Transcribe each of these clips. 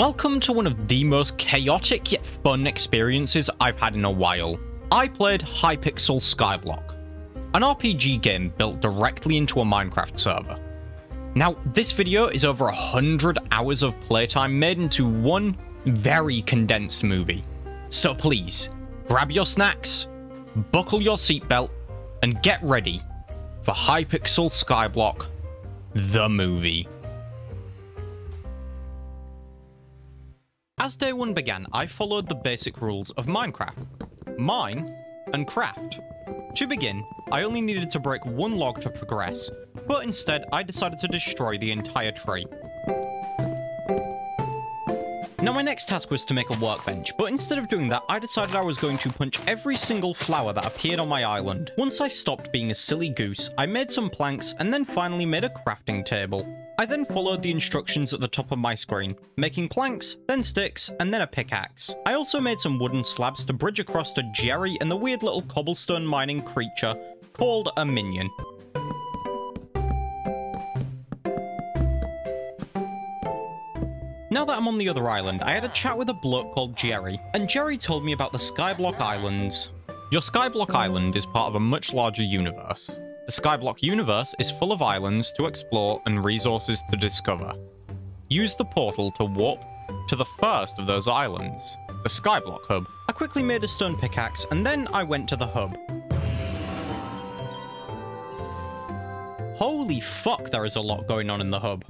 Welcome to one of the most chaotic yet fun experiences I've had in a while. I played Hypixel Skyblock, an RPG game built directly into a Minecraft server. Now, this video is over 100 hours of playtime made into one very condensed movie. So please, grab your snacks, buckle your seatbelt, and get ready for Hypixel Skyblock, the movie. As day one began, I followed the basic rules of Minecraft: mine and craft. To begin, I only needed to break one log to progress, but instead I decided to destroy the entire tree. Now my next task was to make a workbench, but instead of doing that, I decided I was going to punch every single flower that appeared on my island. Once I stopped being a silly goose, I made some planks and then finally made a crafting table. I then followed the instructions at the top of my screen, making planks, then sticks, and then a pickaxe. I also made some wooden slabs to bridge across to Jerry and the weird little cobblestone mining creature called a minion. Now that I'm on the other island, I had a chat with a bloke called Jerry, and Jerry told me about the Skyblock Islands. Your Skyblock Island is part of a much larger universe. The Skyblock universe is full of islands to explore and resources to discover. Use the portal to warp to the first of those islands, the Skyblock hub. I quickly made a stone pickaxe, and then I went to the hub. Holy fuck, there is a lot going on in the hub.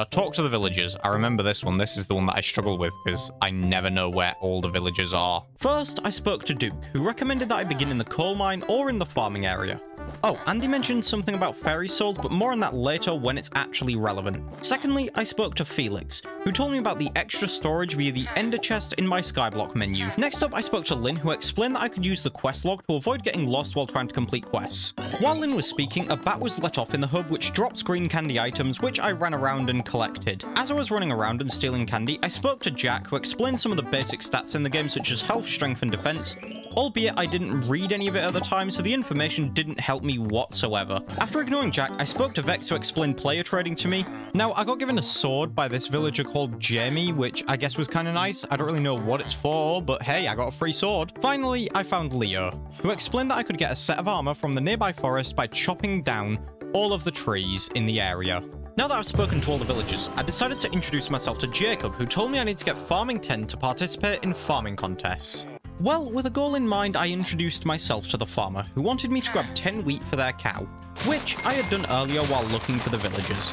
Talk to the villagers. I remember this one. This is the one that I struggle with because I never know where all the villagers are. First, I spoke to Duke, who recommended that I begin in the coal mine or in the farming area. Oh, and he mentioned something about fairy souls, but more on that later when it's actually relevant. Secondly, I spoke to Felix, who told me about the extra storage via the ender chest in my Skyblock menu. Next up, I spoke to Lynn, who explained that I could use the quest log to avoid getting lost while trying to complete quests. While Lynn was speaking, a bat was let off in the hub which drops green candy items, which I ran around and collected. As I was running around and stealing candy, I spoke to Jack, who explained some of the basic stats in the game, such as health, strength, and defense, albeit I didn't read any of it at the time, so the information didn't help me whatsoever. After ignoring Jack, I spoke to Vex, who explained player trading to me. Now, I got given a sword by this villager called Jamie, which I guess was kind of nice. I don't really know what it's for, but hey, I got a free sword. Finally, I found Leo, who explained that I could get a set of armor from the nearby forest by chopping down all of the trees in the area. Now that I've spoken to all the villagers, I decided to introduce myself to Jacob, who told me I need to get farming 10 to participate in farming contests. Well, with a goal in mind, I introduced myself to the farmer, who wanted me to grab 10 wheat for their cow, which I had done earlier while looking for the villagers.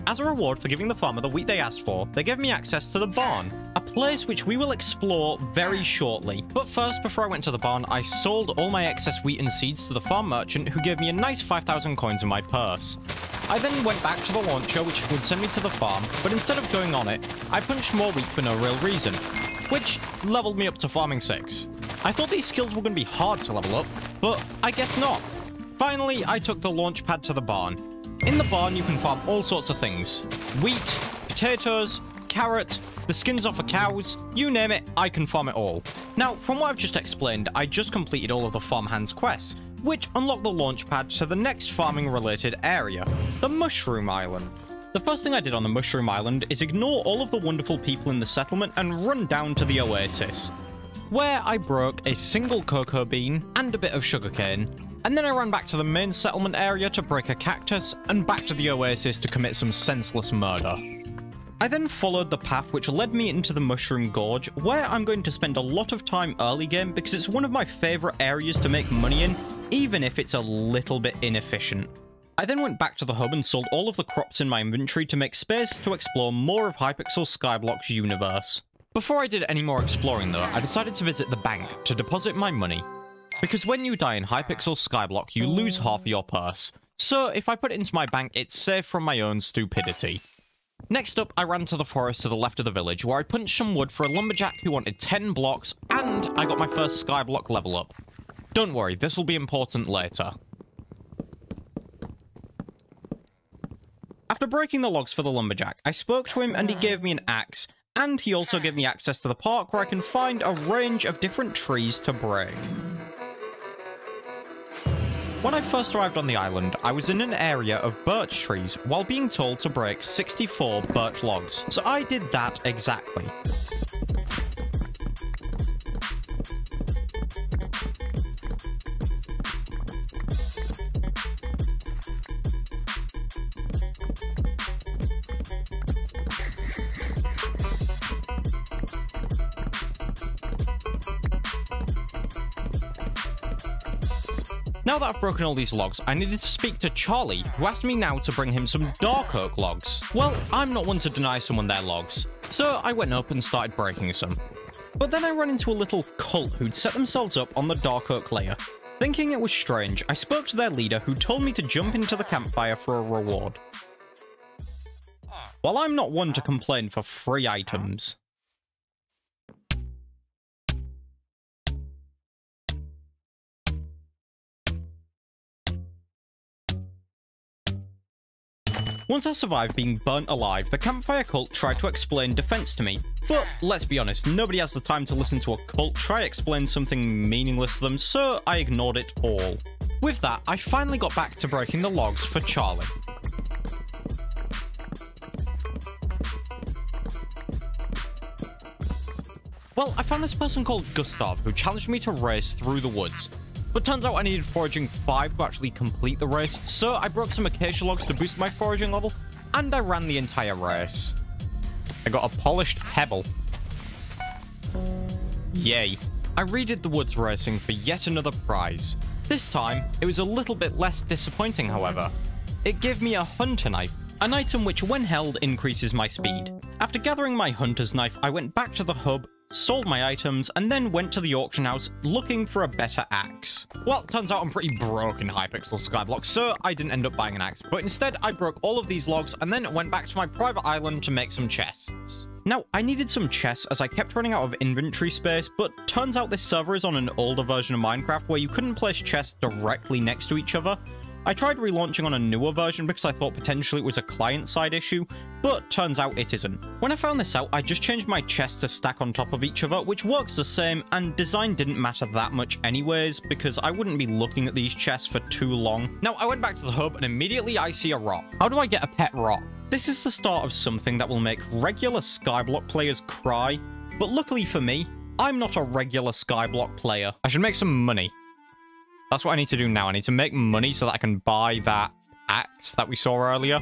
As a reward for giving the farmer the wheat they asked for, they gave me access to the barn, a place which we will explore very shortly. But first, before I went to the barn, I sold all my excess wheat and seeds to the farm merchant, who gave me a nice 5,000 coins in my purse. I then went back to the launcher, which would send me to the farm, but instead of going on it, I punched more wheat for no real reason, which leveled me up to farming 6. I thought these skills were going to be hard to level up, but I guess not. Finally, I took the launch pad to the barn. In the barn, you can farm all sorts of things: wheat, potatoes, carrot, the skins off of cows, you name it, I can farm it all. Now, from what I've just explained, I just completed all of the farmhands quests, which unlock the launch pad to the next farming related area, the Mushroom Island. The first thing I did on the Mushroom Island is ignore all of the wonderful people in the settlement and run down to the oasis, where I broke a single cocoa bean and a bit of sugarcane, and then I ran back to the main settlement area to break a cactus, and back to the oasis to commit some senseless murder. I then followed the path which led me into the Mushroom Gorge, where I'm going to spend a lot of time early game because it's one of my favourite areas to make money in, even if it's a little bit inefficient. I then went back to the hub and sold all of the crops in my inventory to make space to explore more of Hypixel Skyblock's universe. Before I did any more exploring though, I decided to visit the bank to deposit my money. Because when you die in Hypixel Skyblock, you lose half of your purse. So if I put it into my bank, it's safe from my own stupidity. Next up, I ran to the forest to the left of the village, where I punched some wood for a lumberjack who wanted 10 blocks, and I got my first Skyblock level up. Don't worry, this will be important later. After breaking the logs for the lumberjack, I spoke to him and he gave me an axe, and he also gave me access to the park where I can find a range of different trees to break. When I first arrived on the island, I was in an area of birch trees while being told to break 64 birch logs. So I did that exactly. Now that I've broken all these logs, I needed to speak to Charlie, who asked me now to bring him some dark oak logs. Well, I'm not one to deny someone their logs, so I went up and started breaking some. But then I ran into a little cult who'd set themselves up on the dark oak layer. Thinking it was strange, I spoke to their leader, who told me to jump into the campfire for a reward. While I'm not one to complain for free items, once I survived being burnt alive, the campfire cult tried to explain defense to me. But let's be honest, nobody has the time to listen to a cult try explain something meaningless to them, so I ignored it all. With that, I finally got back to breaking the logs for Charlie. Well, I found this person called Gustav who challenged me to race through the woods. But turns out I needed foraging 5 to actually complete the race, so I broke some acacia logs to boost my foraging level, and I ran the entire race. I got a polished pebble. Yay. I redid the woods racing for yet another prize. This time, it was a little bit less disappointing, however. It gave me a hunter knife, an item which when held increases my speed. After gathering my hunter's knife, I went back to the hub, sold my items, and then went to the auction house looking for a better axe. Well, it turns out I'm pretty broke in Hypixel Skyblock, so I didn't end up buying an axe, but instead I broke all of these logs and then went back to my private island to make some chests. Now, I needed some chests as I kept running out of inventory space, but turns out this server is on an older version of Minecraft where you couldn't place chests directly next to each other. I tried relaunching on a newer version because I thought potentially it was a client-side issue, but turns out it isn't. When I found this out, I just changed my chests to stack on top of each other, which works the same, and design didn't matter that much anyways, because I wouldn't be looking at these chests for too long. Now, I went back to the hub, and immediately I see a rock. How do I get a pet rock? This is the start of something that will make regular Skyblock players cry, but luckily for me, I'm not a regular Skyblock player. I should make some money. That's what I need to do now. I need to make money so that I can buy that axe that we saw earlier.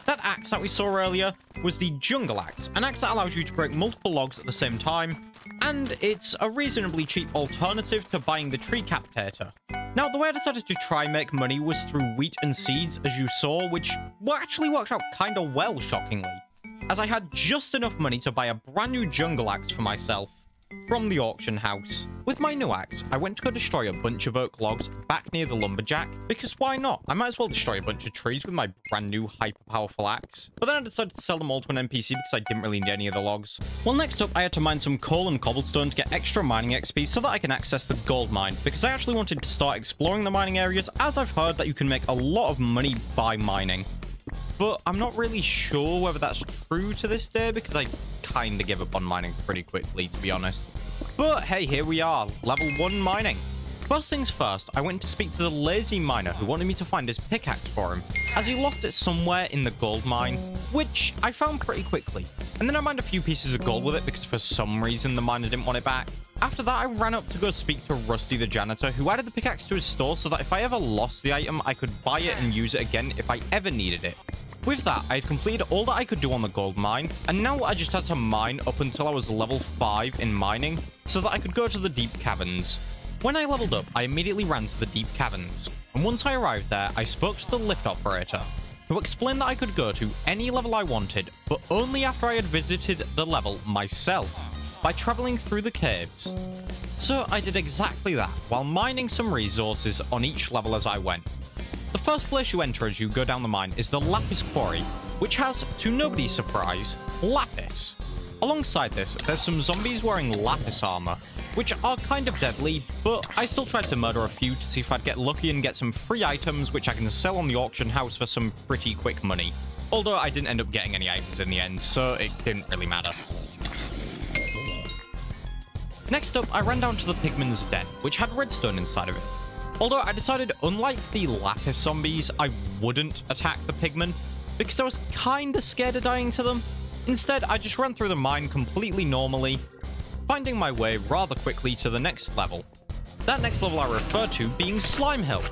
That axe that we saw earlier was the jungle axe, an axe that allows you to break multiple logs at the same time, and it's a reasonably cheap alternative to buying the tree captator. Now, the way I decided to try and make money was through wheat and seeds, as you saw, which actually worked out kind of well, shockingly, as I had just enough money to buy a brand new jungle axe for myself from the auction house. With my new axe, I went to go destroy a bunch of oak logs back near the lumberjack, because why not? I might as well destroy a bunch of trees with my brand new hyper-powerful axe. But then I decided to sell them all to an NPC because I didn't really need any of the logs. Well, next up, I had to mine some coal and cobblestone to get extra mining XP so that I can access the gold mine, because I actually wanted to start exploring the mining areas, as I've heard that you can make a lot of money by mining. But I'm not really sure whether that's true to this day, because I kind of give up on mining pretty quickly, to be honest. But hey, here we are, level 1 mining. First things first, I went to speak to the lazy miner who wanted me to find his pickaxe for him, as he lost it somewhere in the gold mine, which I found pretty quickly. And then I mined a few pieces of gold with it because for some reason the miner didn't want it back. After that, I ran up to go speak to Rusty the janitor, who added the pickaxe to his store so that if I ever lost the item, I could buy it and use it again if I ever needed it. With that, I had completed all that I could do on the gold mine, and now I just had to mine up until I was level 5 in mining, so that I could go to the deep caverns. When I leveled up, I immediately ran to the deep caverns, and once I arrived there, I spoke to the lift operator, who explained that I could go to any level I wanted, but only after I had visited the level myself, by traveling through the caves. So I did exactly that, while mining some resources on each level as I went. The first place you enter as you go down the mine is the Lapis Quarry, which has, to nobody's surprise, lapis. Alongside this, there's some zombies wearing lapis armor, which are kind of deadly, but I still tried to murder a few to see if I'd get lucky and get some free items which I can sell on the auction house for some pretty quick money. Although I didn't end up getting any items in the end, so it didn't really matter. Next up, I ran down to the pigman's den, which had redstone inside of it. Although I decided, unlike the lapis zombies, I wouldn't attack the pigmen, because I was kinda scared of dying to them. Instead, I just ran through the mine completely normally, finding my way rather quickly to the next level. That next level I refer to being Slime Hill.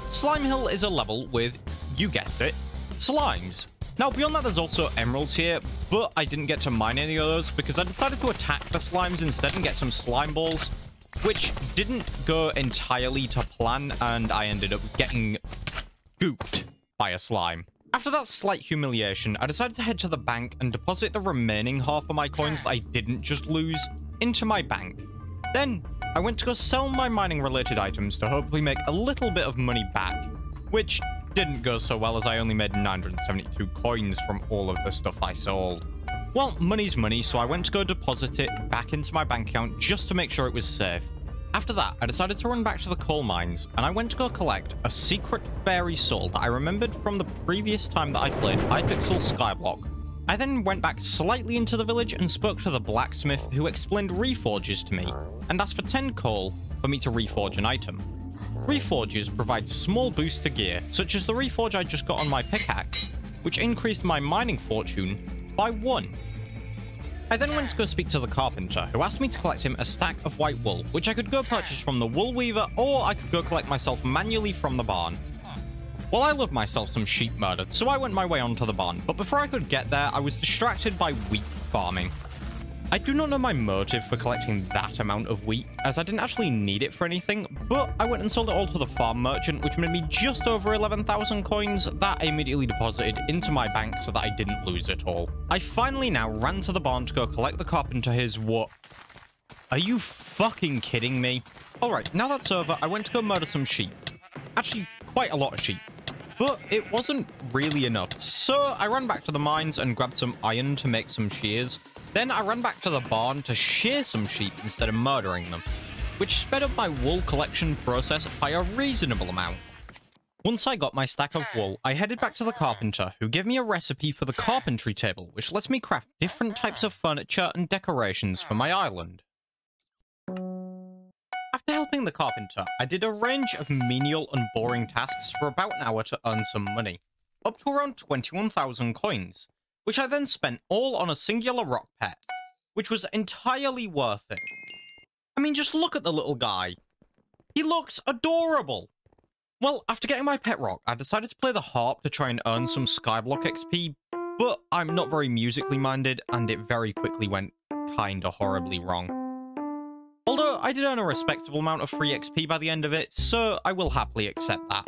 Slime Hill is a level with, you guessed it, slimes. Now, beyond that, there's also emeralds here, but I didn't get to mine any of those because I decided to attack the slimes instead and get some slime balls, which didn't go entirely to plan, and I ended up getting gooped by a slime. After that slight humiliation, I decided to head to the bank and deposit the remaining half of my coins that I didn't just lose into my bank. Then, I went to go sell my mining-related items to hopefully make a little bit of money back, which didn't go so well as I only made 972 coins from all of the stuff I sold. Well, money's money, so I went to go deposit it back into my bank account just to make sure it was safe. After that, I decided to run back to the coal mines, and I went to go collect a secret fairy soul that I remembered from the previous time that I played Hypixel Skyblock. I then went back slightly into the village and spoke to the blacksmith, who explained reforges to me, and asked for 10 coal for me to reforge an item. Reforges provide small boosts to gear, such as the reforge I just got on my pickaxe, which increased my mining fortune by 1. I then went to go speak to the carpenter, who asked me to collect him a stack of white wool, which I could go purchase from the wool weaver, or I could go collect myself manually from the barn. Well, I love myself some sheep murder, so I went my way onto the barn, but before I could get there, I was distracted by wheat farming. I do not know my motive for collecting that amount of wheat, as I didn't actually need it for anything, but I went and sold it all to the farm merchant, which made me just over 11,000 coins that I immediately deposited into my bank so that I didn't lose it all. I finally now ran to the barn to go collect the carpenter his what? Are you fucking kidding me? Alright, now that's over, I went to go murder some sheep. Actually, quite a lot of sheep. But it wasn't really enough, so I ran back to the mines and grabbed some iron to make some shears. Then I ran back to the barn to shear some sheep instead of murdering them, which sped up my wool collection process by a reasonable amount. Once I got my stack of wool, I headed back to the carpenter, who gave me a recipe for the carpentry table, which lets me craft different types of furniture and decorations for my island. After helping the carpenter, I did a range of menial and boring tasks for about an hour to earn some money, up to around 21,000 coins, which I then spent all on a singular rock pet, which was entirely worth it. I mean, just look at the little guy. He looks adorable. Well, after getting my pet rock, I decided to play the harp to try and earn some Skyblock XP, but I'm not very musically minded, and it very quickly went kinda horribly wrong. Although I did earn a respectable amount of free XP by the end of it, so I will happily accept that.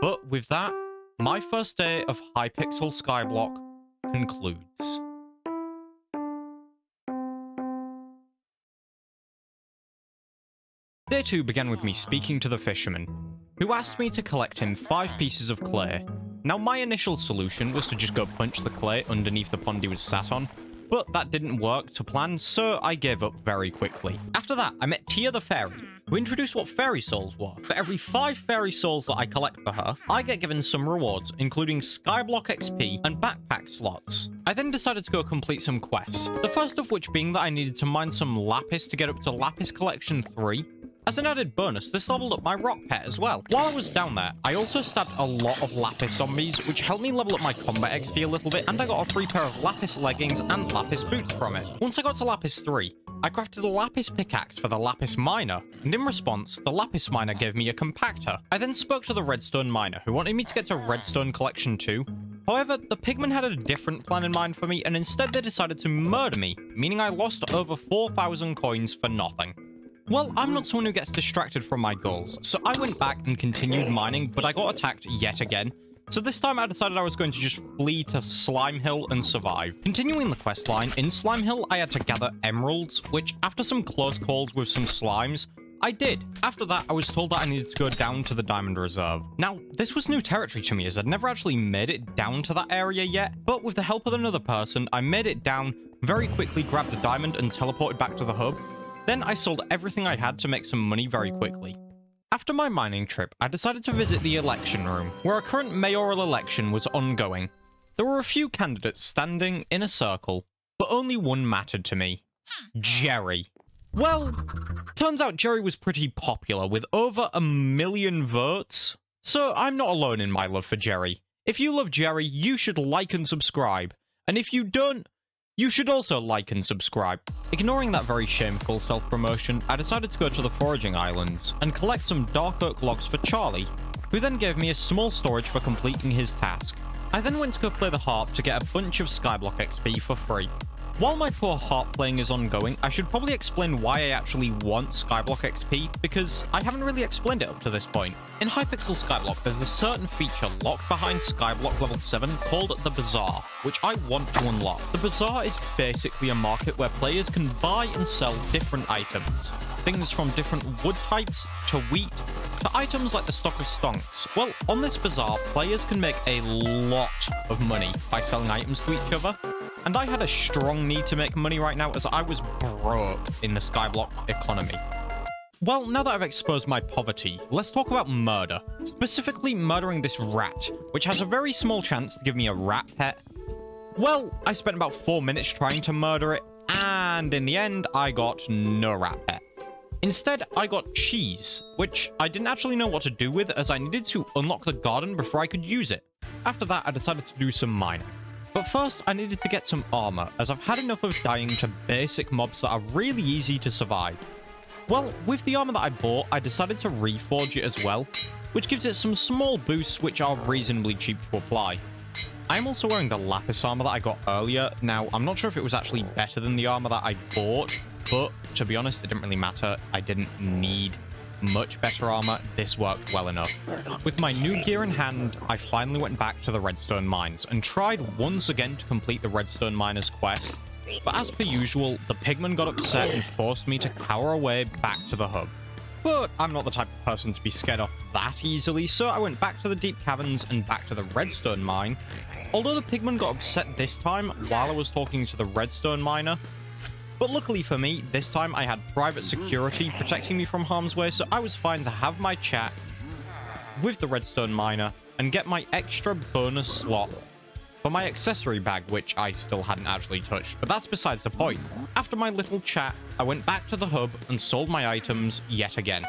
But with that, my first day of Hypixel Skyblock concludes. Day 2 began with me speaking to the fisherman, who asked me to collect him 5 pieces of clay. Now, my initial solution was to just go punch the clay underneath the pond he was sat on, but that didn't work to plan, so I gave up very quickly. After that, I met Tia the fairy, who introduced what fairy souls were. For every 5 fairy souls that I collect for her, I get given some rewards, including Skyblock XP and backpack slots. I then decided to go complete some quests, the first of which being that I needed to mine some lapis to get up to lapis collection 3. As an added bonus, this leveled up my rock pet as well. While I was down there, I also stabbed a lot of lapis zombies, which helped me level up my combat XP a little bit, and I got a free pair of lapis leggings and lapis boots from it. Once I got to lapis 3, I crafted a lapis pickaxe for the lapis miner, and in response, the lapis miner gave me a compactor. I then spoke to the redstone miner, who wanted me to get to redstone collection 2. However, the pigmen had a different plan in mind for me, and instead they decided to murder me, meaning I lost over 4,000 coins for nothing. Well, I'm not someone who gets distracted from my goals, so I went back and continued mining, but I got attacked yet again. So this time I decided I was going to just flee to Slime Hill and survive. Continuing the questline, in Slime Hill I had to gather emeralds, which after some close calls with some slimes, I did. After that, I was told that I needed to go down to the diamond reserve. Now, this was new territory to me as I'd never actually made it down to that area yet, but with the help of another person, I made it down, very quickly grabbed the diamond and teleported back to the hub. Then I sold everything I had to make some money very quickly. After my mining trip, I decided to visit the election room, where a current mayoral election was ongoing. There were a few candidates standing in a circle, but only one mattered to me. Jerry. Well, turns out Jerry was pretty popular with over 1 million votes. So I'm not alone in my love for Jerry. If you love Jerry, you should like and subscribe. And if you don't, you should also like and subscribe. Ignoring that very shameful self-promotion, I decided to go to the Foraging Islands and collect some dark oak logs for Charlie, who then gave me a small storage for completing his task. I then went to go play the harp to get a bunch of Skyblock XP for free. While my poor harp playing is ongoing, I should probably explain why I actually want Skyblock XP, because I haven't really explained it up to this point. In Hypixel Skyblock, there's a certain feature locked behind Skyblock level 7 called the Bazaar, which I want to unlock. The Bazaar is basically a market where players can buy and sell different items. Things from different wood types, to wheat, to items like the stock of stonks. Well, on this Bazaar, players can make a lot of money by selling items to each other. And I had a strong need to make money right now as I was broke in the Skyblock economy. Well, now that I've exposed my poverty, let's talk about murder. Specifically murdering this rat, which has a very small chance to give me a rat pet. Well, I spent about 4 minutes trying to murder it, and in the end, I got no rat pet. Instead, I got cheese, which I didn't actually know what to do with as I needed to unlock the garden before I could use it. After that, I decided to do some mining. But first, I needed to get some armor, as I've had enough of dying to basic mobs that are really easy to survive. Well, with the armor that I bought, I decided to reforge it as well, which gives it some small boosts which are reasonably cheap to apply. I'm also wearing the lapis armor that I got earlier. Now, I'm not sure if it was actually better than the armor that I bought, but to be honest, it didn't really matter. I didn't need much better armor. This worked well enough. With my new gear in hand, I finally went back to the redstone mines and tried once again to complete the redstone miners quest. But as per usual, the pigman got upset and forced me to power away back to the hub. But I'm not the type of person to be scared off that easily, so I went back to the deep caverns and back to the redstone mine. Although the pigman got upset this time while I was talking to the redstone miner, but luckily for me, this time I had private security protecting me from harm's way, so I was fine to have my chat with the redstone miner and get my extra bonus slot for my accessory bag, which I still hadn't actually touched, but that's besides the point. After my little chat, I went back to the hub and sold my items yet again.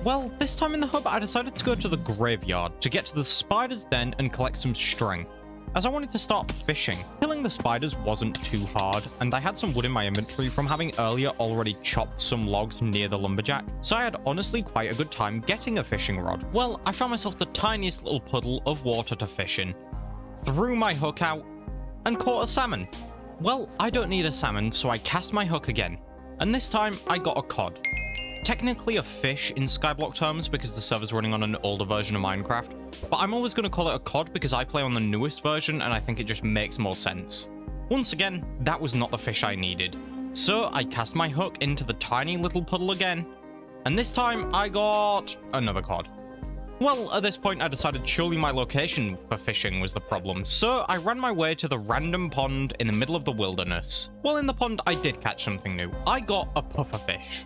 Well, this time in the hub, I decided to go to the graveyard to get to the spider's den and collect some string, as I wanted to start fishing. Killing the spiders wasn't too hard, and I had some wood in my inventory from having earlier already chopped some logs near the lumberjack, so I had honestly quite a good time getting a fishing rod. Well, I found myself the tiniest little puddle of water to fish in, threw my hook out, and caught a salmon. Well, I don't need a salmon, so I cast my hook again, and this time I got a cod. Technically a fish in Skyblock terms because the server's running on an older version of Minecraft, but I'm always going to call it a cod because I play on the newest version and I think it just makes more sense. Once again, that was not the fish I needed, so I cast my hook into the tiny little puddle again, and this time I got another cod. Well, at this point I decided surely my location for fishing was the problem, so I ran my way to the random pond in the middle of the wilderness. Well, in the pond I did catch something new. I got a pufferfish.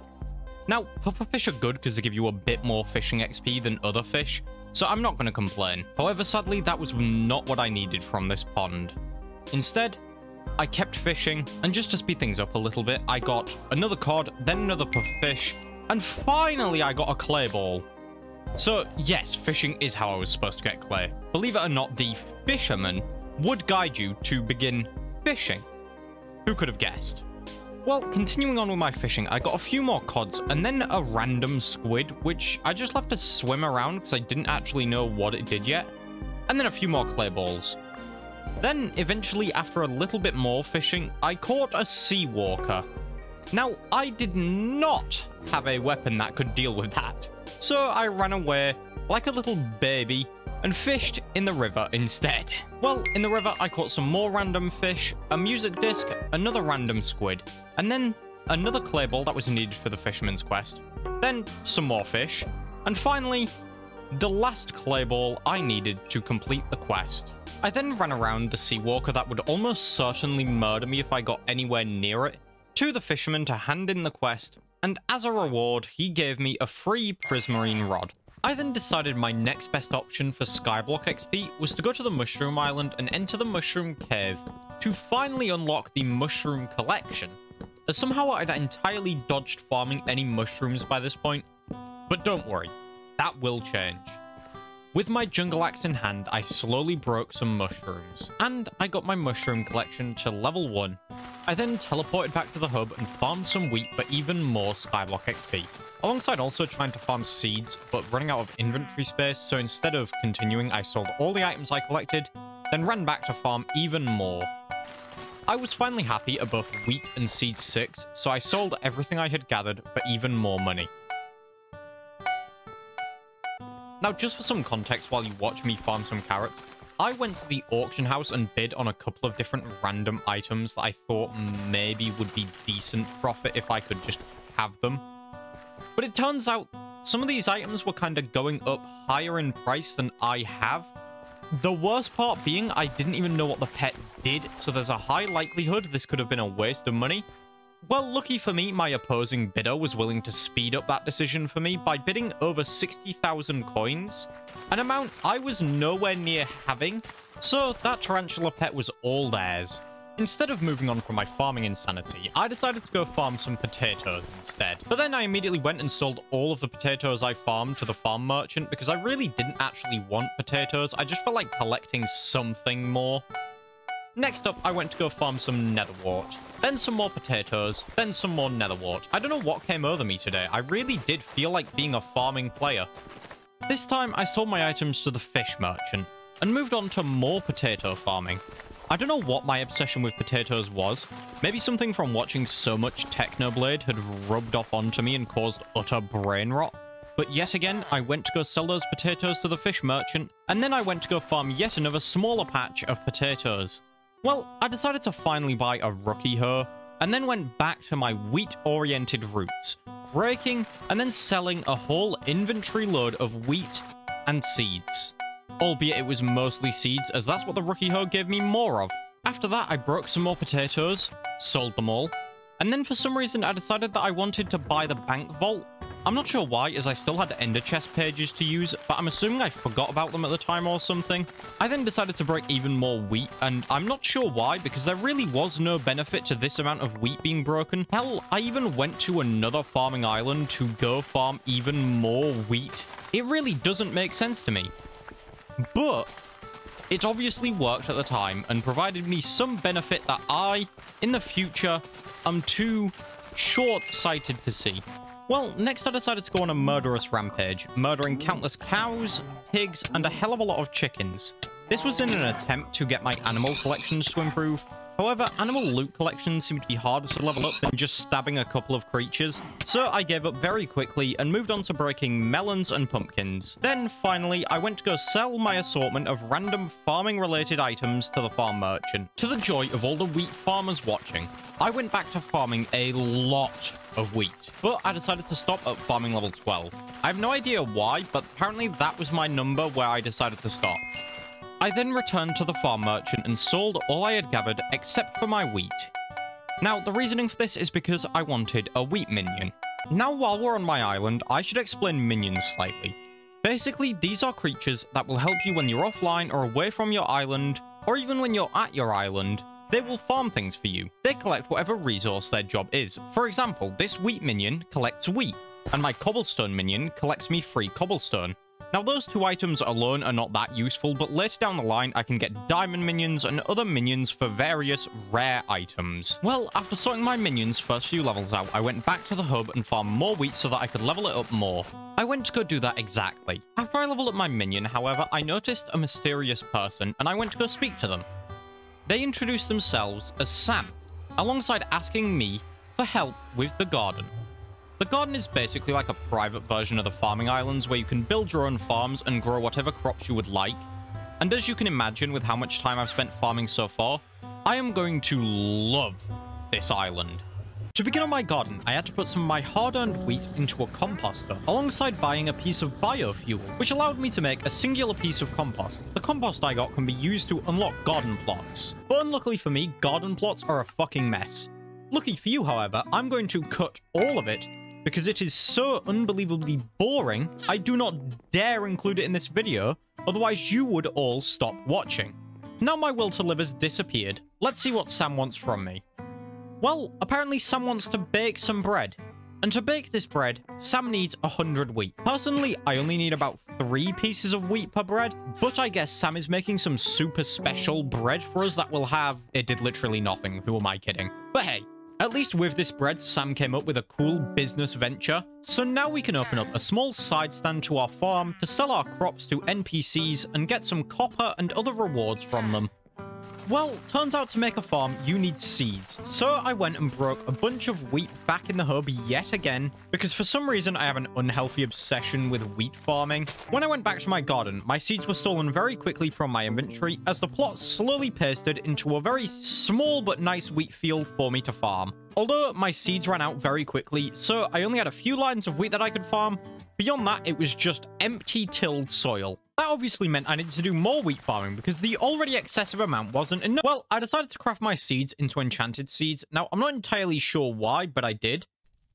Now, pufferfish are good because they give you a bit more fishing XP than other fish, so I'm not going to complain. However, sadly, that was not what I needed from this pond. Instead, I kept fishing, and just to speed things up a little bit, I got another cod, then another pufferfish, and finally I got a clay ball. So, yes, fishing is how I was supposed to get clay. Believe it or not, the fisherman would guide you to begin fishing. Who could have guessed? Well, continuing on with my fishing, I got a few more cods, and then a random squid, which I just left to swim around because I didn't actually know what it did yet, and then a few more clay balls. Then, eventually, after a little bit more fishing, I caught a sea walker. Now, I did not have a weapon that could deal with that, so I ran away like a little baby and fished in the river instead. Well, in the river, I caught some more random fish, a music disc, another random squid, and then another clay ball that was needed for the fisherman's quest, then some more fish, and finally, the last clay ball I needed to complete the quest. I then ran around the sea walker that would almost certainly murder me if I got anywhere near it, to the fisherman to hand in the quest, and as a reward, he gave me a free prismarine rod. I then decided my next best option for Skyblock XP was to go to the Mushroom Island and enter the Mushroom Cave to finally unlock the Mushroom Collection, as somehow I'd entirely dodged farming any mushrooms by this point. But don't worry, that will change. With my jungle axe in hand, I slowly broke some mushrooms, and I got my mushroom collection to level 1. I then teleported back to the hub and farmed some wheat for even more Skyblock XP, alongside also trying to farm seeds, but running out of inventory space, so instead of continuing, I sold all the items I collected, then ran back to farm even more. I was finally happy at both wheat and seed 6, so I sold everything I had gathered for even more money. Now, just for some context while you watch me farm some carrots, I went to the auction house and bid on a couple of different random items that I thought maybe would be decent profit if I could just have them. But it turns out some of these items were kind of going up higher in price than I have. The worst part being I didn't even know what the pet did, so there's a high likelihood this could have been a waste of money. Well, lucky for me, my opposing bidder was willing to speed up that decision for me by bidding over 60,000 coins, an amount I was nowhere near having, so that tarantula pet was all theirs. Instead of moving on from my farming insanity, I decided to go farm some potatoes instead. But then I immediately went and sold all of the potatoes I farmed to the farm merchant because I really didn't actually want potatoes, I just felt like collecting something more. Next up, I went to go farm some netherwort, then some more potatoes, then some more netherwort. I don't know what came over me today, I really did feel like being a farming player. This time, I sold my items to the fish merchant, and moved on to more potato farming. I don't know what my obsession with potatoes was, maybe something from watching so much Technoblade had rubbed off onto me and caused utter brain rot. But yet again, I went to go sell those potatoes to the fish merchant, and then I went to go farm yet another smaller patch of potatoes. Well, I decided to finally buy a rookie hoe, and then went back to my wheat-oriented roots, breaking and then selling a whole inventory load of wheat and seeds. Albeit it was mostly seeds, as that's what the rookie hoe gave me more of. After that, I broke some more potatoes, sold them all, and then for some reason I decided that I wanted to buy the bank vault. I'm not sure why, as I still had ender chest pages to use, but I'm assuming I forgot about them at the time or something. I then decided to break even more wheat, and I'm not sure why, because there really was no benefit to this amount of wheat being broken. Hell, I even went to another farming island to go farm even more wheat. It really doesn't make sense to me. But it obviously worked at the time and provided me some benefit that I, in the future, am too short-sighted to see. Well, next I decided to go on a murderous rampage, murdering countless cows, pigs, and a hell of a lot of chickens. This was in an attempt to get my animal collections to improve. However, animal loot collections seem to be harder to level up than just stabbing a couple of creatures, so I gave up very quickly and moved on to breaking melons and pumpkins. Then, finally, I went to go sell my assortment of random farming-related items to the farm merchant. To the joy of all the wheat farmers watching, I went back to farming a lot of wheat, but I decided to stop at farming level 12. I have no idea why, but apparently that was my number where I decided to stop. I then returned to the farm merchant and sold all I had gathered except for my wheat. Now, the reasoning for this is because I wanted a wheat minion. Now, while we're on my island, I should explain minions slightly. Basically, these are creatures that will help you when you're offline or away from your island, or even when you're at your island. They will farm things for you. They collect whatever resource their job is. For example, this wheat minion collects wheat, and my cobblestone minion collects me free cobblestone. Now, those two items alone are not that useful, but later down the line, I can get diamond minions and other minions for various rare items. Well, after sorting my minions' first few levels out, I went back to the hub and farmed more wheat so that I could level it up more. I went to go do that exactly. After I leveled up my minion, however, I noticed a mysterious person, and I went to go speak to them. They introduced themselves as Sam, alongside asking me for help with the garden. The garden is basically like a private version of the farming islands where you can build your own farms and grow whatever crops you would like. And as you can imagine with how much time I've spent farming so far, I am going to love this island. To begin on my garden, I had to put some of my hard-earned wheat into a composter, alongside buying a piece of biofuel, which allowed me to make a singular piece of compost. The compost I got can be used to unlock garden plots. But unluckily for me, garden plots are a fucking mess. Lucky for you, however, I'm going to cut all of it because it is so unbelievably boring, I do not dare include it in this video, otherwise you would all stop watching. Now my will to live has disappeared. Let's see what Sam wants from me. Well, apparently Sam wants to bake some bread. And to bake this bread, Sam needs 100 wheat. Personally, I only need about 3 pieces of wheat per bread, but I guess Sam is making some super special bread for us that will have... It did literally nothing. Who am I kidding? But hey, at least with this bread, Sam came up with a cool business venture. So now we can open up a small side stand to our farm to sell our crops to NPCs and get some copper and other rewards from them. Well, turns out to make a farm, you need seeds. So I went and broke a bunch of wheat back in the hub yet again, because for some reason I have an unhealthy obsession with wheat farming. When I went back to my garden, my seeds were stolen very quickly from my inventory, as the plot slowly pasted into a very small but nice wheat field for me to farm. Although my seeds ran out very quickly, so I only had a few lines of wheat that I could farm. Beyond that, it was just empty tilled soil. That obviously meant I needed to do more wheat farming because the already excessive amount wasn't enough. Well, I decided to craft my seeds into enchanted seeds. Now, I'm not entirely sure why, but I did.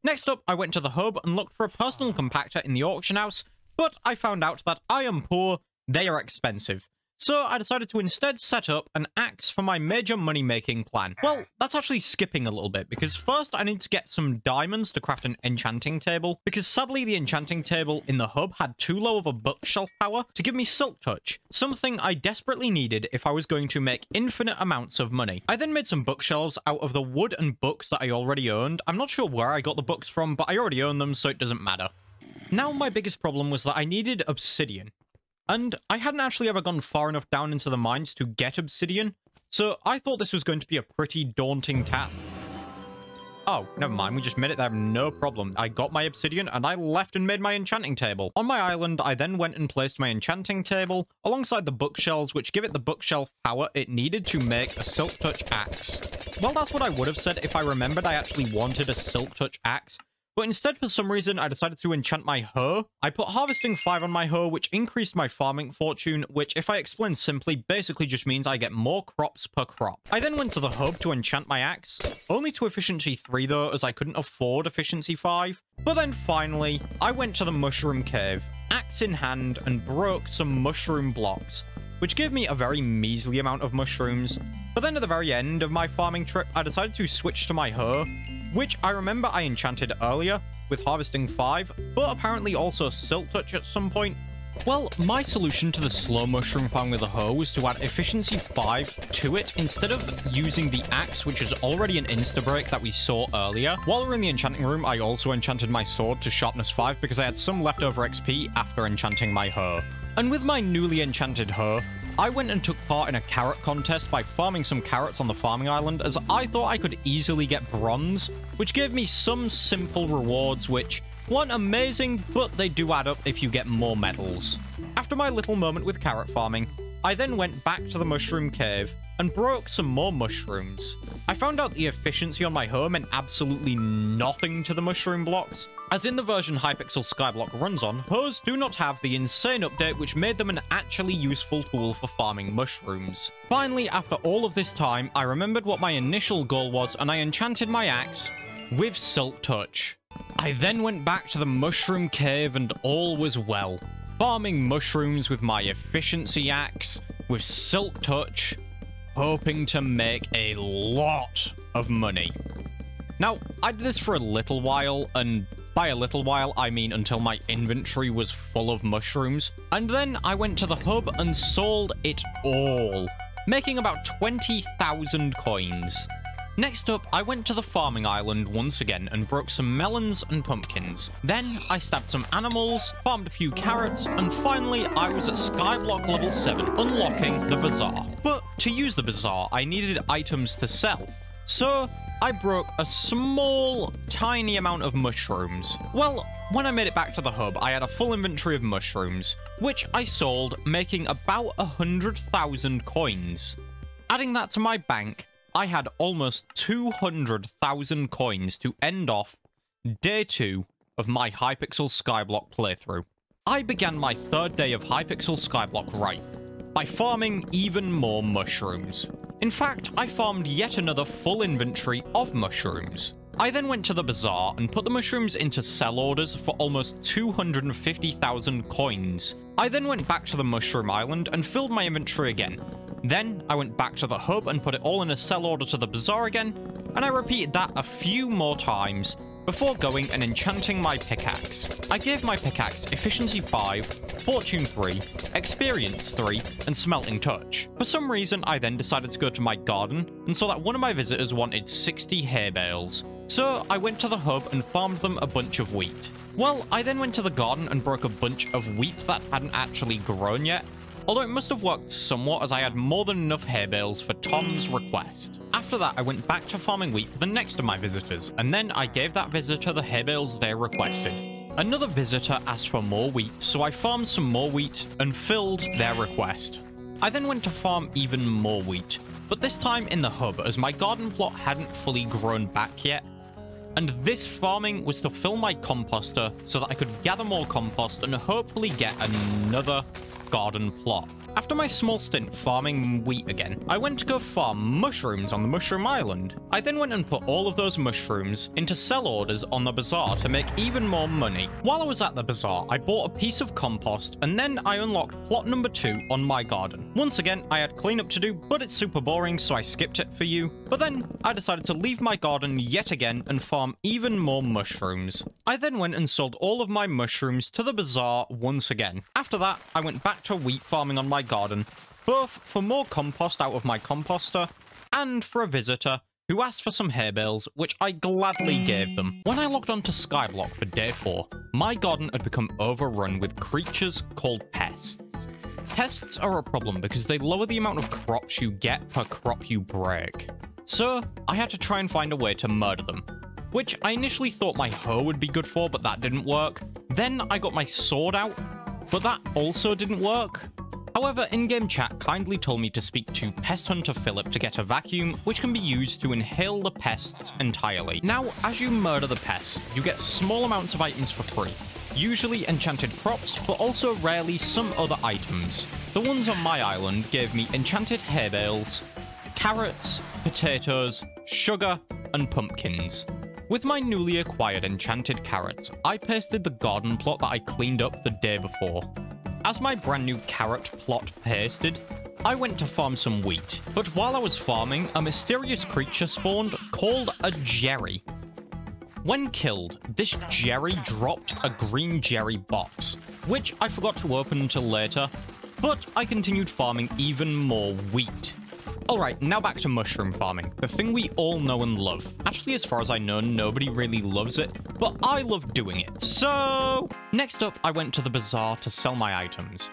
Next up, I went to the hub and looked for a personal compactor in the auction house, but I found out that I am poor, they are expensive. So I decided to instead set up an axe for my major money-making plan. Well, that's actually skipping a little bit, because first I need to get some diamonds to craft an enchanting table, because sadly the enchanting table in the hub had too low of a bookshelf power to give me silk touch, something I desperately needed if I was going to make infinite amounts of money. I then made some bookshelves out of the wood and books that I already owned. I'm not sure where I got the books from, but I already own them, so it doesn't matter. Now my biggest problem was that I needed obsidian. And I hadn't actually ever gone far enough down into the mines to get obsidian, so I thought this was going to be a pretty daunting task. Oh, never mind, we just made it there, no problem. I got my obsidian, and I left and made my enchanting table. On my island, I then went and placed my enchanting table alongside the bookshelves, which give it the bookshelf power it needed to make a silk touch axe. Well, that's what I would have said if I remembered I actually wanted a silk touch axe. But instead, for some reason, I decided to enchant my hoe. I put harvesting 5 on my hoe, which increased my farming fortune, which, if I explain simply, basically just means I get more crops per crop. I then went to the hub to enchant my axe, only to efficiency 3 though, as I couldn't afford efficiency 5. But then finally, I went to the mushroom cave, axe in hand, and broke some mushroom blocks, which gave me a very measly amount of mushrooms. But then at the very end of my farming trip, I decided to switch to my hoe, which I remember I enchanted earlier with harvesting 5, but apparently also silk touch at some point. Well, my solution to the slow mushroom farm with the hoe was to add efficiency 5 to it instead of using the axe, which is already an insta-break that we saw earlier. While we're in the enchanting room, I also enchanted my sword to sharpness 5 because I had some leftover XP after enchanting my hoe. And with my newly enchanted hoe, I went and took part in a carrot contest by farming some carrots on the farming island, as I thought I could easily get bronze, which gave me some simple rewards which weren't amazing, but they do add up if you get more medals. After my little moment with carrot farming, I then went back to the mushroom cave and broke some more mushrooms. I found out the efficiency on my hoe meant absolutely nothing to the mushroom blocks, as in the version Hypixel Skyblock runs on, hoes do not have the insane update which made them an actually useful tool for farming mushrooms. Finally, after all of this time, I remembered what my initial goal was and I enchanted my axe with silk touch. I then went back to the mushroom cave and all was well, farming mushrooms with my efficiency axe, with silk touch, hoping to make a lot of money. Now, I did this for a little while, and by a little while, I mean until my inventory was full of mushrooms, and then I went to the hub and sold it all, making about 20,000 coins. Next up, I went to the farming island once again and broke some melons and pumpkins. Then I stabbed some animals, farmed a few carrots, and finally I was at Skyblock level 7, unlocking the bazaar. But to use the bazaar, I needed items to sell. So I broke a small, tiny amount of mushrooms. Well, when I made it back to the hub, I had a full inventory of mushrooms, which I sold, making about 100,000 coins. Adding that to my bank, I had almost 200,000 coins to end off day 2 of my Hypixel Skyblock playthrough. I began my 3rd day of Hypixel Skyblock right, by farming even more mushrooms. In fact, I farmed yet another full inventory of mushrooms. I then went to the bazaar and put the mushrooms into sell orders for almost 250,000 coins. I then went back to the mushroom island and filled my inventory again. Then I went back to the hub and put it all in a sell order to the bazaar again, and I repeated that a few more times before going and enchanting my pickaxe. I gave my pickaxe Efficiency 5, Fortune 3, Experience 3, and Smelting Touch. For some reason, I then decided to go to my garden and saw that one of my visitors wanted 60 hay bales. So I went to the hub and farmed them a bunch of wheat. Well, I then went to the garden and broke a bunch of wheat that hadn't actually grown yet, although it must have worked somewhat as I had more than enough hay bales for Tom's request. After that, I went back to farming wheat for the next of my visitors, and then I gave that visitor the hay bales they requested. Another visitor asked for more wheat, so I farmed some more wheat and filled their request. I then went to farm even more wheat, but this time in the hub as my garden plot hadn't fully grown back yet, and this farming was to fill my composter so that I could gather more compost and hopefully get another garden plot. After my small stint farming wheat again, I went to go farm mushrooms on the mushroom island. I then went and put all of those mushrooms into sell orders on the bazaar to make even more money. While I was at the bazaar, I bought a piece of compost and then I unlocked plot number 2 on my garden. Once again, I had cleanup to do, but it's super boring, so I skipped it for you. But then I decided to leave my garden yet again and farm even more mushrooms. I then went and sold all of my mushrooms to the bazaar once again. After that, I went back to wheat farming on my garden, both for more compost out of my composter and for a visitor who asked for some hay bales, which I gladly gave them. When I logged onto Skyblock for day 4, my garden had become overrun with creatures called pests. Pests are a problem because they lower the amount of crops you get per crop you break. So I had to try and find a way to murder them, which I initially thought my hoe would be good for, but that didn't work. Then I got my sword out, but that also didn't work. However, in-game chat kindly told me to speak to Pest Hunter Philip to get a vacuum, which can be used to inhale the pests entirely. Now, as you murder the pests, you get small amounts of items for free. Usually enchanted crops, but also rarely some other items. The ones on my island gave me enchanted hay bales, carrots, potatoes, sugar, and pumpkins. With my newly acquired enchanted carrots, I pasted the garden plot that I cleaned up the day before. As my brand new carrot plot pasted, I went to farm some wheat, but while I was farming, a mysterious creature spawned called a Jerry. When killed, this Jerry dropped a green Jerry box, which I forgot to open until later, but I continued farming even more wheat. Alright, now back to mushroom farming, the thing we all know and love. Actually, as far as I know, nobody really loves it, but I love doing it, so... Next up, I went to the bazaar to sell my items.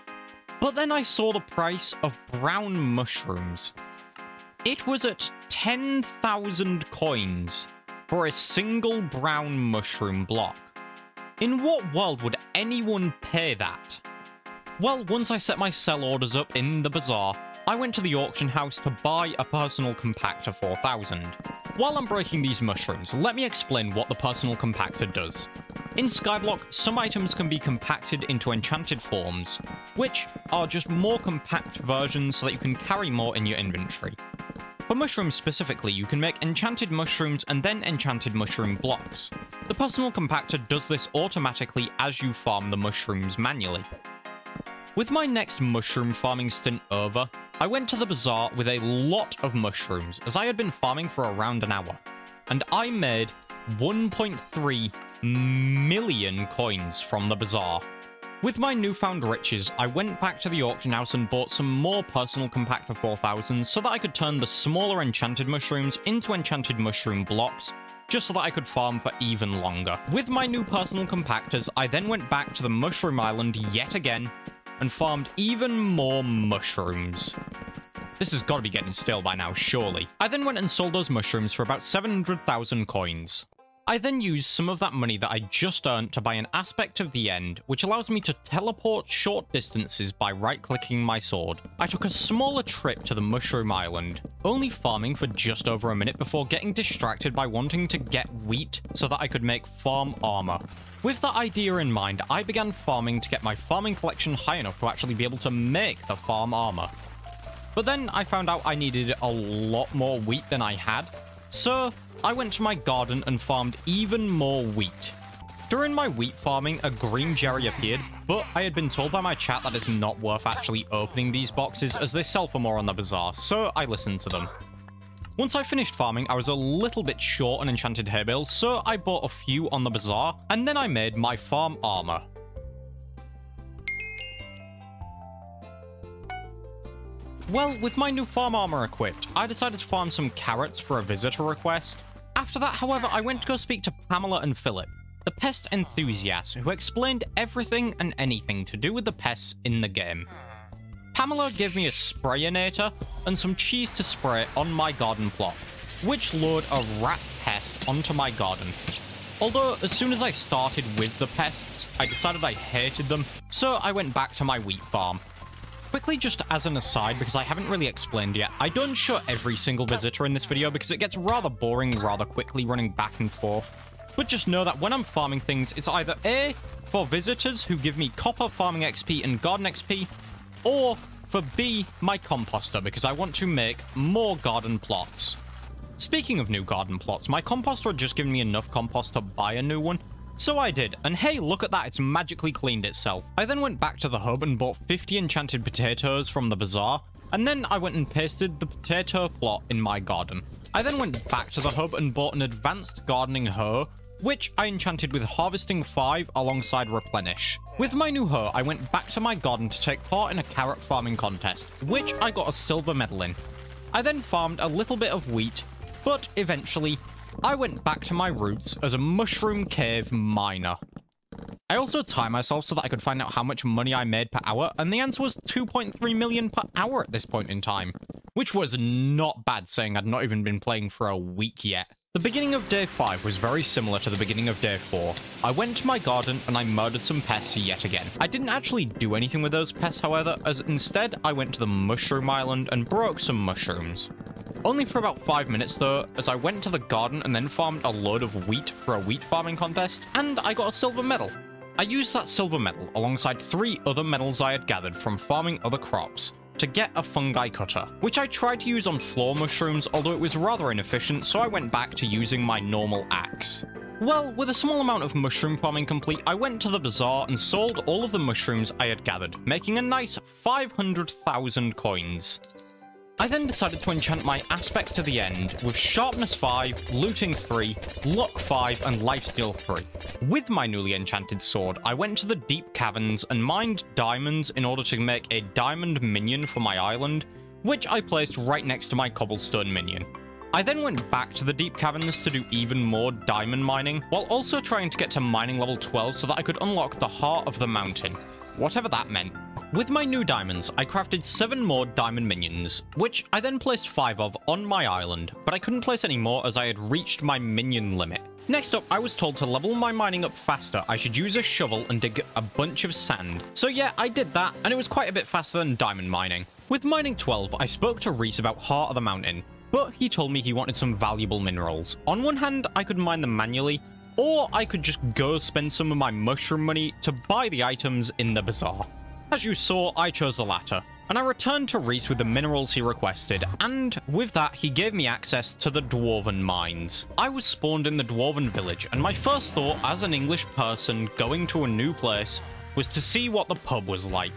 But then I saw the price of brown mushrooms. It was at 10,000 coins for a single brown mushroom block. In what world would anyone pay that? Well, once I set my sell orders up in the bazaar, I went to the auction house to buy a personal compactor 4000. While I'm breaking these mushrooms, let me explain what the personal compactor does. In Skyblock, some items can be compacted into enchanted forms, which are just more compact versions so that you can carry more in your inventory. For mushrooms specifically, you can make enchanted mushrooms and then enchanted mushroom blocks. The personal compactor does this automatically as you farm the mushrooms manually. With my next mushroom farming stint over, I went to the bazaar with a lot of mushrooms, as I had been farming for around an hour, and I made 1.3 million coins from the bazaar. With my newfound riches, I went back to the auction house and bought some more personal compactor 4000 so that I could turn the smaller enchanted mushrooms into enchanted mushroom blocks, just so that I could farm for even longer. With my new personal compactors, I then went back to the mushroom island yet again, and farmed even more mushrooms. This has got to be getting stale by now, surely. I then went and sold those mushrooms for about 700,000 coins. I then used some of that money that I just earned to buy an aspect of the end, which allows me to teleport short distances by right-clicking my sword. I took a smaller trip to the Mushroom Island, only farming for just over a minute before getting distracted by wanting to get wheat so that I could make farm armor. With that idea in mind, I began farming to get my farming collection high enough to actually be able to make the farm armor. But then I found out I needed a lot more wheat than I had, So I went to my garden and farmed even more wheat. During my wheat farming, a green Jerry appeared, but I had been told by my chat that it's not worth actually opening these boxes as they sell for more on the bazaar, so I listened to them. Once I finished farming, I was a little bit short on enchanted hay bales, so I bought a few on the bazaar, and then I made my farm armor. Well, with my new farm armor equipped, I decided to farm some carrots for a visitor request. After that, however, I went to go speak to Pamela and Philip, the pest enthusiasts who explained everything and anything to do with the pests in the game. Pamela gave me a sprayinator and some cheese to spray on my garden plot, which lured a rat pest onto my garden. Although, as soon as I started with the pests, I decided I hated them, so I went back to my wheat farm. Quickly, just as an aside, because I haven't really explained yet, I don't show every single visitor in this video because it gets rather boring rather quickly running back and forth. But just know that when I'm farming things, it's either A, for visitors who give me copper farming XP and garden XP, or for B, my composter, because I want to make more garden plots. Speaking of new garden plots, my composter had just given me enough compost to buy a new one, so I did, and hey, look at that, it's magically cleaned itself. I then went back to the hub and bought 50 enchanted potatoes from the bazaar, and then I went and pasted the potato plot in my garden. I then went back to the hub and bought an advanced gardening hoe, which I enchanted with Harvesting 5 alongside Replenish. With my new hoe, I went back to my garden to take part in a carrot farming contest, which I got a silver medal in. I then farmed a little bit of wheat, but eventually, I went back to my roots as a mushroom cave miner. I also timed myself so that I could find out how much money I made per hour, and the answer was 2.3 million per hour at this point in time, which was not bad saying I'd not even been playing for a week yet. The beginning of day 5 was very similar to the beginning of day 4. I went to my garden and I murdered some pests yet again. I didn't actually do anything with those pests, however, as instead I went to the mushroom island and broke some mushrooms. Only for about 5 minutes though, as I went to the garden and then farmed a load of wheat for a wheat farming contest, and I got a silver medal. I used that silver medal alongside 3 other medals I had gathered from farming other crops to get a fungi cutter, which I tried to use on floor mushrooms, although it was rather inefficient, so I went back to using my normal axe. Well, with a small amount of mushroom farming complete, I went to the bazaar and sold all of the mushrooms I had gathered, making a nice 500,000 coins. I then decided to enchant my aspect to the end with Sharpness 5, Looting 3, Luck 5, and Lifesteal 3. With my newly enchanted sword, I went to the deep caverns and mined diamonds in order to make a diamond minion for my island, which I placed right next to my cobblestone minion. I then went back to the deep caverns to do even more diamond mining, while also trying to get to mining level 12 so that I could unlock the heart of the mountain, whatever that meant. With my new diamonds, I crafted 7 more diamond minions, which I then placed 5 of on my island, but I couldn't place any more as I had reached my minion limit. Next up, I was told to level my mining up faster, I should use a shovel and dig a bunch of sand. So yeah, I did that, and it was quite a bit faster than diamond mining. With mining 12, I spoke to Reese about Heart of the Mountain, but he told me he wanted some valuable minerals. On one hand, I could mine them manually, or I could just go spend some of my mushroom money to buy the items in the bazaar. As you saw, I chose the latter, and I returned to Reese with the minerals he requested, and with that, he gave me access to the Dwarven mines. I was spawned in the Dwarven village, and my first thought as an English person going to a new place was to see what the pub was like.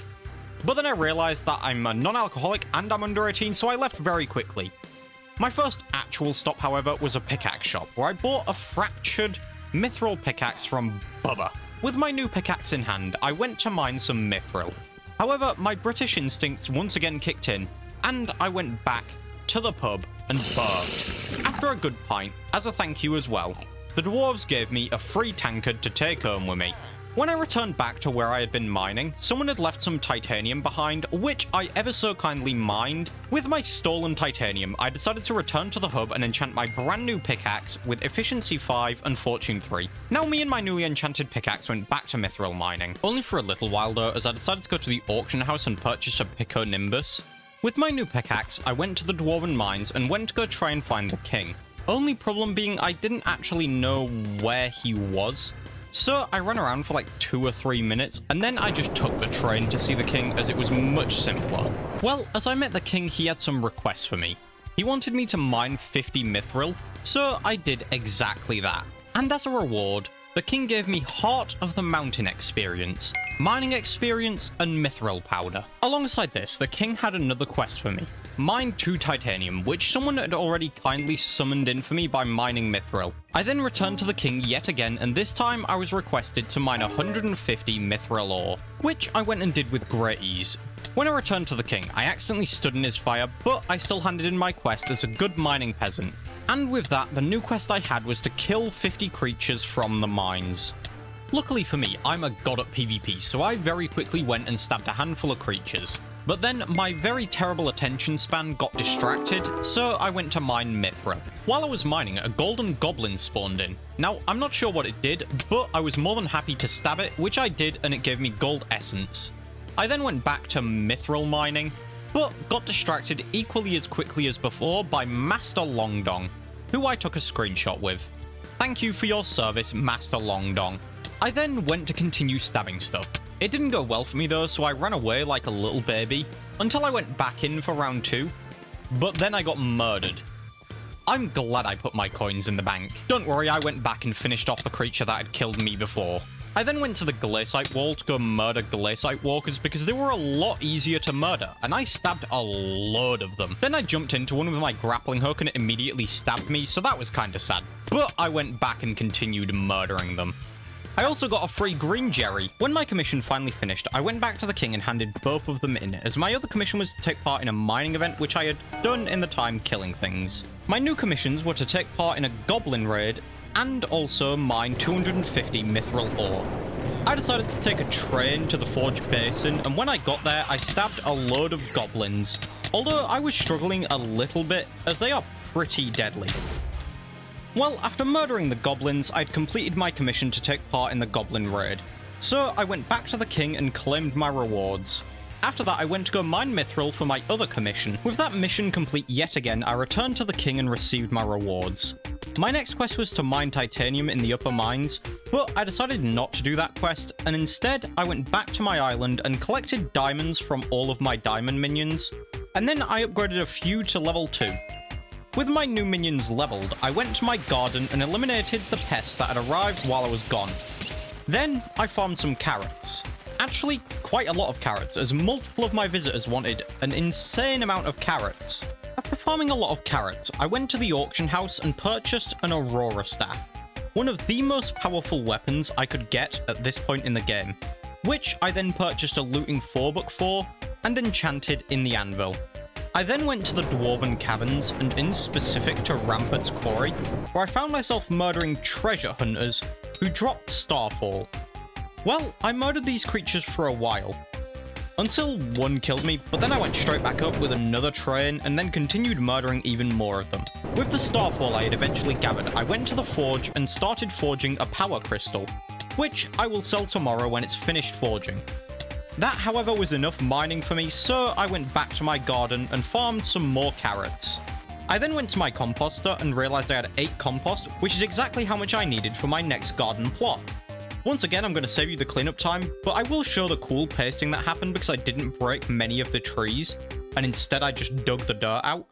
But then I realized that I'm a non-alcoholic and I'm under 18, so I left very quickly. My first actual stop, however, was a pickaxe shop, where I bought a fractured mithril pickaxe from Bubba. With my new pickaxe in hand, I went to mine some mithril. However, my British instincts once again kicked in, and I went back to the pub and burped. After a good pint, as a thank you as well, the dwarves gave me a free tankard to take home with me. When I returned back to where I had been mining, someone had left some titanium behind, which I ever so kindly mined. With my stolen titanium, I decided to return to the hub and enchant my brand new pickaxe with Efficiency 5 and Fortune 3. Now me and my newly enchanted pickaxe went back to mithril mining. Only for a little while though, as I decided to go to the auction house and purchase a Pico Nimbus. With my new pickaxe, I went to the Dwarven mines and went to go try and find the king. Only problem being I didn't actually know where he was. So I ran around for like 2 or 3 minutes, and then I just took the train to see the king as it was much simpler. Well, as I met the king, he had some requests for me. He wanted me to mine 50 mithril, so I did exactly that. And as a reward, the king gave me Heart of the Mountain experience, mining experience, and mithril powder. Alongside this, the king had another quest for me. Mine 2 titanium, which someone had already kindly summoned in for me by mining mithril. I then returned to the king yet again, and this time I was requested to mine 150 mithril ore, which I went and did with great ease. When I returned to the king, I accidentally stood in his fire, but I still handed in my quest as a good mining peasant. And with that, the new quest I had was to kill 50 creatures from the mines. Luckily for me, I'm a god at PvP, so I very quickly went and stabbed a handful of creatures. But then my very terrible attention span got distracted, so I went to mine mithril. While I was mining, a golden goblin spawned in. Now, I'm not sure what it did, but I was more than happy to stab it, which I did, and it gave me gold essence. I then went back to mithril mining, but got distracted equally as quickly as before by Master Longdong, who I took a screenshot with. Thank you for your service, Master Longdong. I then went to continue stabbing stuff. It didn't go well for me though, so I ran away like a little baby, until I went back in for round 2, but then I got murdered. I'm glad I put my coins in the bank. Don't worry, I went back and finished off the creature that had killed me before. I then went to the glaciate wall to go murder glaciate walkers because they were a lot easier to murder, and I stabbed a load of them. Then I jumped into one with my grappling hook and it immediately stabbed me, so that was kinda sad. But I went back and continued murdering them. I also got a free green jerry. When my commission finally finished, I went back to the king and handed both of them in, as my other commission was to take part in a mining event which I had done in the time killing things. My new commissions were to take part in a goblin raid and also mine 250 mithril ore. I decided to take a train to the Forge Basin, and when I got there, I stabbed a load of goblins, although I was struggling a little bit, as they are pretty deadly. Well, after murdering the goblins, I'd completed my commission to take part in the goblin raid, so I went back to the king and claimed my rewards. After that, I went to go mine mithril for my other commission. With that mission complete yet again, I returned to the king and received my rewards. My next quest was to mine titanium in the upper mines, but I decided not to do that quest, and instead I went back to my island and collected diamonds from all of my diamond minions, and then I upgraded a few to level 2. With my new minions leveled, I went to my garden and eliminated the pests that had arrived while I was gone. Then I farmed some carrots. Actually, quite a lot of carrots, as multiple of my visitors wanted an insane amount of carrots. After farming a lot of carrots, I went to the auction house and purchased an Aurora Staff, one of the most powerful weapons I could get at this point in the game, which I then purchased a looting 4-book for and enchanted in the anvil. I then went to the Dwarven Caverns, and in specific to Rampart's Quarry, where I found myself murdering treasure hunters who dropped Starfall. Well, I murdered these creatures for a while, until one killed me, but then I went straight back up with another train and then continued murdering even more of them. With the Starfall I had eventually gathered, I went to the forge and started forging a power crystal, which I will sell tomorrow when it's finished forging. That, however, was enough mining for me, so I went back to my garden and farmed some more carrots. I then went to my composter and realized I had 8 compost, which is exactly how much I needed for my next garden plot. Once again, I'm going to save you the cleanup time, but I will show the cool pasting that happened because I didn't break many of the trees, and instead I just dug the dirt out.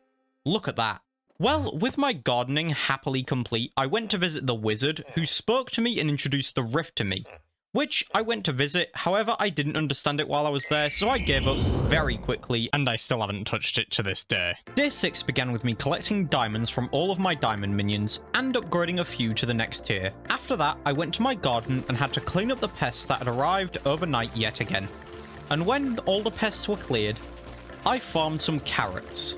Look at that. Well, with my gardening happily complete, I went to visit the wizard, who spoke to me and introduced the rift to me, which I went to visit. However, I didn't understand it while I was there, so I gave up very quickly, and I still haven't touched it to this day. Day 6 began with me collecting diamonds from all of my diamond minions, and upgrading a few to the next tier. After that, I went to my garden and had to clean up the pests that had arrived overnight yet again. And when all the pests were cleared, I farmed some carrots.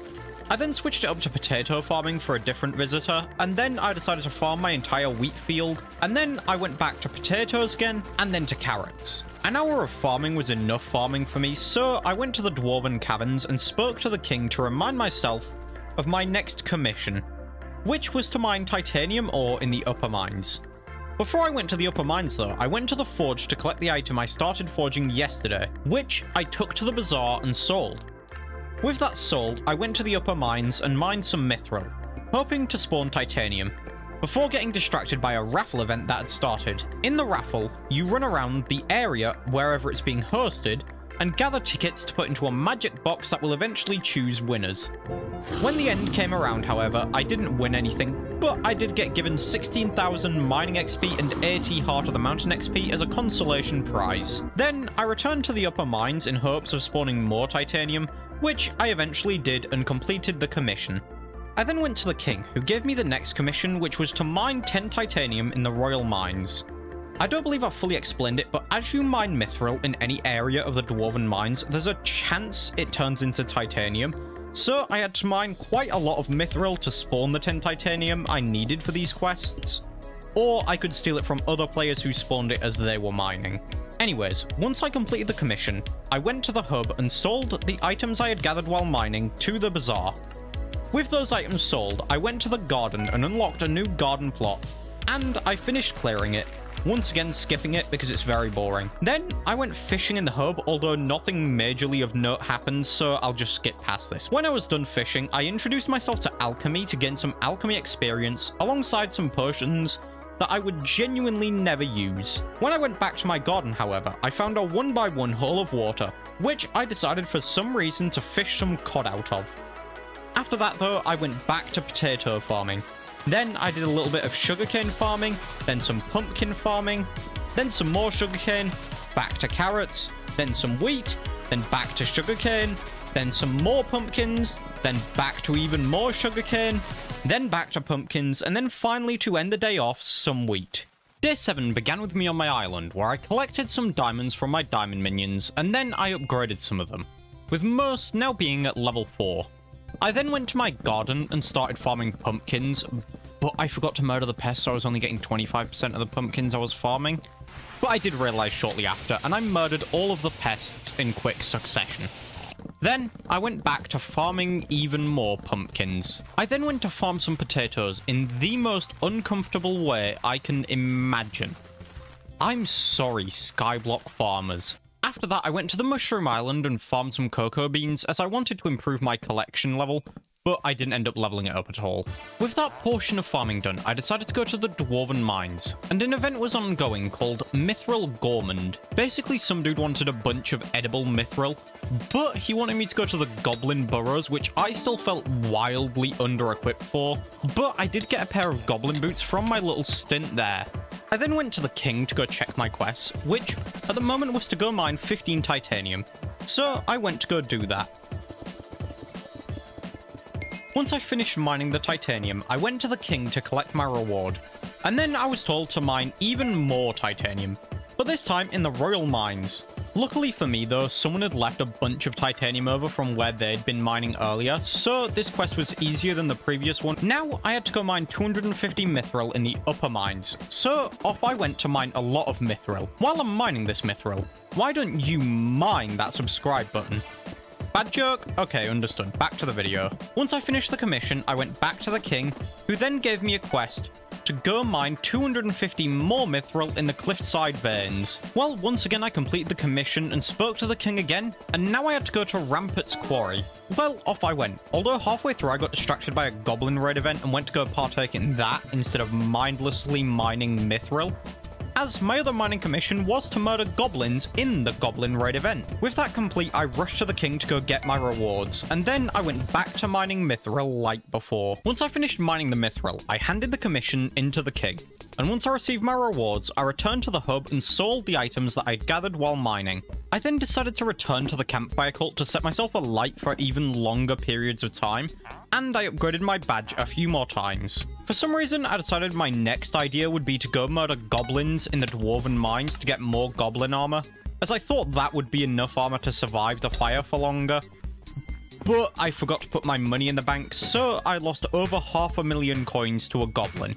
I then switched it up to potato farming for a different visitor, and then I decided to farm my entire wheat field, and then I went back to potatoes again, and then to carrots. An hour of farming was enough farming for me, so I went to the Dwarven Caverns and spoke to the king to remind myself of my next commission, which was to mine titanium ore in the upper mines. Before I went to the upper mines though, I went to the forge to collect the item I started forging yesterday, which I took to the bazaar and sold. With that sold, I went to the upper mines and mined some mithril, hoping to spawn titanium, before getting distracted by a raffle event that had started. In the raffle, you run around the area wherever it's being hosted, and gather tickets to put into a magic box that will eventually choose winners. When the end came around, however, I didn't win anything, but I did get given 16,000 mining XP and 80 Heart of the Mountain XP as a consolation prize. Then I returned to the upper mines in hopes of spawning more titanium, which I eventually did and completed the commission. I then went to the king, who gave me the next commission, which was to mine 10 titanium in the royal mines. I don't believe I've fully explained it, but as you mine mithril in any area of the dwarven mines, there's a chance it turns into titanium. So I had to mine quite a lot of mithril to spawn the 10 titanium I needed for these quests. Or I could steal it from other players who spawned it as they were mining. Anyways, once I completed the commission, I went to the hub and sold the items I had gathered while mining to the bazaar. With those items sold, I went to the garden and unlocked a new garden plot, and I finished clearing it, once again skipping it because it's very boring. Then I went fishing in the hub, although nothing majorly of note happened, so I'll just skip past this. When I was done fishing, I introduced myself to alchemy to gain some alchemy experience, alongside some potions that I would genuinely never use. When I went back to my garden, however, I found a 1x1 hole of water, which I decided for some reason to fish some cod out of. After that though, I went back to potato farming. Then I did a little bit of sugarcane farming, then some pumpkin farming, then some more sugarcane, back to carrots, then some wheat, then back to sugarcane, then some more pumpkins, then back to even more sugarcane, then back to pumpkins, and then finally, to end the day off, some wheat. Day 7 began with me on my island, where I collected some diamonds from my diamond minions, and then I upgraded some of them, with most now being at level 4. I then went to my garden and started farming pumpkins, but I forgot to murder the pests, so I was only getting 25% of the pumpkins I was farming. But I did realize shortly after, and I murdered all of the pests in quick succession. Then, I went back to farming even more pumpkins. I then went to farm some potatoes in the most uncomfortable way I can imagine. I'm sorry, Skyblock farmers. After that, I went to the Mushroom Island and farmed some cocoa beans, as I wanted to improve my collection level, but I didn't end up leveling it up at all. With that portion of farming done, I decided to go to the Dwarven Mines, and an event was ongoing called Mithril Gourmand. Basically, some dude wanted a bunch of edible mithril, but he wanted me to go to the Goblin Burrows, which I still felt wildly under-equipped for, but I did get a pair of Goblin Boots from my little stint there. I then went to the king to go check my quests, which at the moment was to go mine 15 titanium, so I went to go do that. Once I finished mining the titanium, I went to the king to collect my reward, and then I was told to mine even more titanium, but this time in the royal mines. Luckily for me though, someone had left a bunch of titanium over from where they'd been mining earlier, so this quest was easier than the previous one. Now I had to go mine 250 mithril in the upper mines, so off I went to mine a lot of mithril. While I'm mining this mithril, why don't you mine that subscribe button? Bad joke? Okay, understood. Back to the video. Once I finished the commission, I went back to the king, who then gave me a quest to go mine 250 more mithril in the cliffside veins. Well, once again I completed the commission and spoke to the king again, and now I had to go to Rampart's quarry. Well, off I went, although halfway through I got distracted by a goblin raid event and went to go partake in that instead of mindlessly mining mithril, as my other mining commission was to murder goblins in the goblin raid event. With that complete, I rushed to the king to go get my rewards, and then I went back to mining mithril like before. Once I finished mining the mithril, I handed the commission into the king, and once I received my rewards, I returned to the hub and sold the items that I'd gathered while mining. I then decided to return to the campfire cult to set myself alight for even longer periods of time, and I upgraded my badge a few more times. For some reason, I decided my next idea would be to go murder goblins in the dwarven mines to get more goblin armor, as I thought that would be enough armor to survive the fire for longer. But I forgot to put my money in the bank, so I lost over 500,000 coins to a goblin.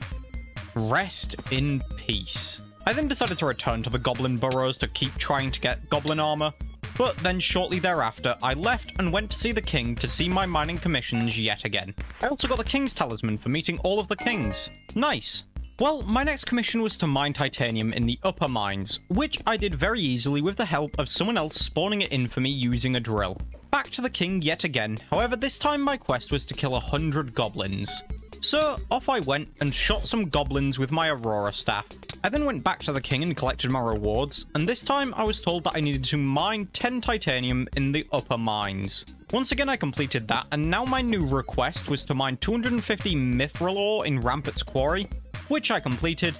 Rest in peace. I then decided to return to the goblin burrows to keep trying to get goblin armor, but then shortly thereafter, I left and went to see the king to see my mining commissions yet again. I also got the king's talisman for meeting all of the kings. Nice. Well, my next commission was to mine titanium in the upper mines, which I did very easily with the help of someone else spawning it in for me using a drill. Back to the king yet again, however this time my quest was to kill 100 goblins. So off I went and shot some goblins with my Aurora staff. I then went back to the king and collected my rewards, and this time I was told that I needed to mine 10 titanium in the upper mines. Once again I completed that, and now my new request was to mine 250 mithril ore in Rampart's quarry, which I completed.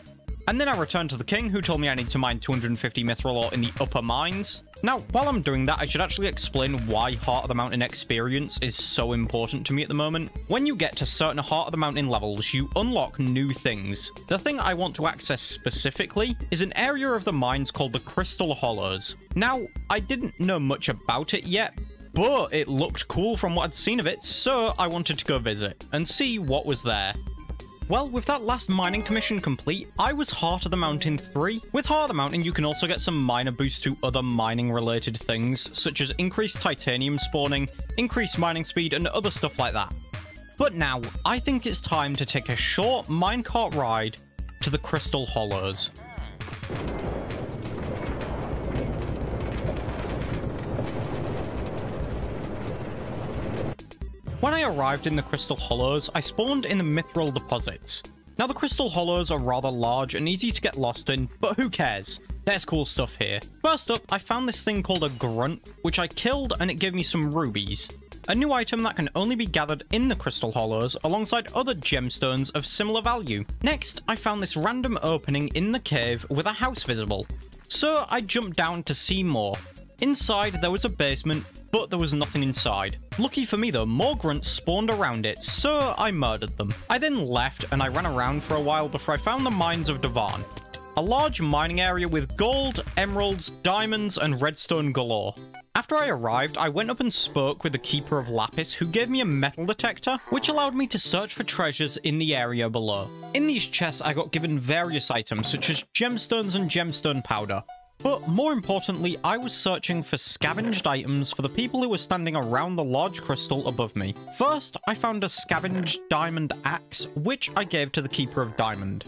And then I returned to the king, who told me I need to mine 250 mithril ore in the upper mines. Now, while I'm doing that, I should actually explain why Heart of the Mountain experience is so important to me at the moment. When you get to certain Heart of the Mountain levels, you unlock new things. The thing I want to access specifically is an area of the mines called the Crystal Hollows. Now, I didn't know much about it yet, but it looked cool from what I'd seen of it, so I wanted to go visit and see what was there. Well, with that last mining commission complete, I was Heart of the Mountain 3. With Heart of the Mountain, you can also get some minor boosts to other mining-related things, such as increased titanium spawning, increased mining speed, and other stuff like that. But now, I think it's time to take a short minecart ride to the Crystal Hollows. When I arrived in the Crystal Hollows, I spawned in the Mithril deposits. Now the Crystal Hollows are rather large and easy to get lost in, but who cares? There's cool stuff here. First up, I found this thing called a grunt, which I killed and it gave me some rubies. A new item that can only be gathered in the Crystal Hollows alongside other gemstones of similar value. Next, I found this random opening in the cave with a house visible. So I jumped down to see more. Inside, there was a basement, but there was nothing inside. Lucky for me though, more grunts spawned around it, so I murdered them. I then left and I ran around for a while before I found the Mines of Devon. A large mining area with gold, emeralds, diamonds, and redstone galore. After I arrived, I went up and spoke with the Keeper of Lapis, who gave me a metal detector, which allowed me to search for treasures in the area below. In these chests, I got given various items, such as gemstones and gemstone powder. But more importantly, I was searching for scavenged items for the people who were standing around the large crystal above me. First, I found a scavenged diamond axe, which I gave to the Keeper of Diamond.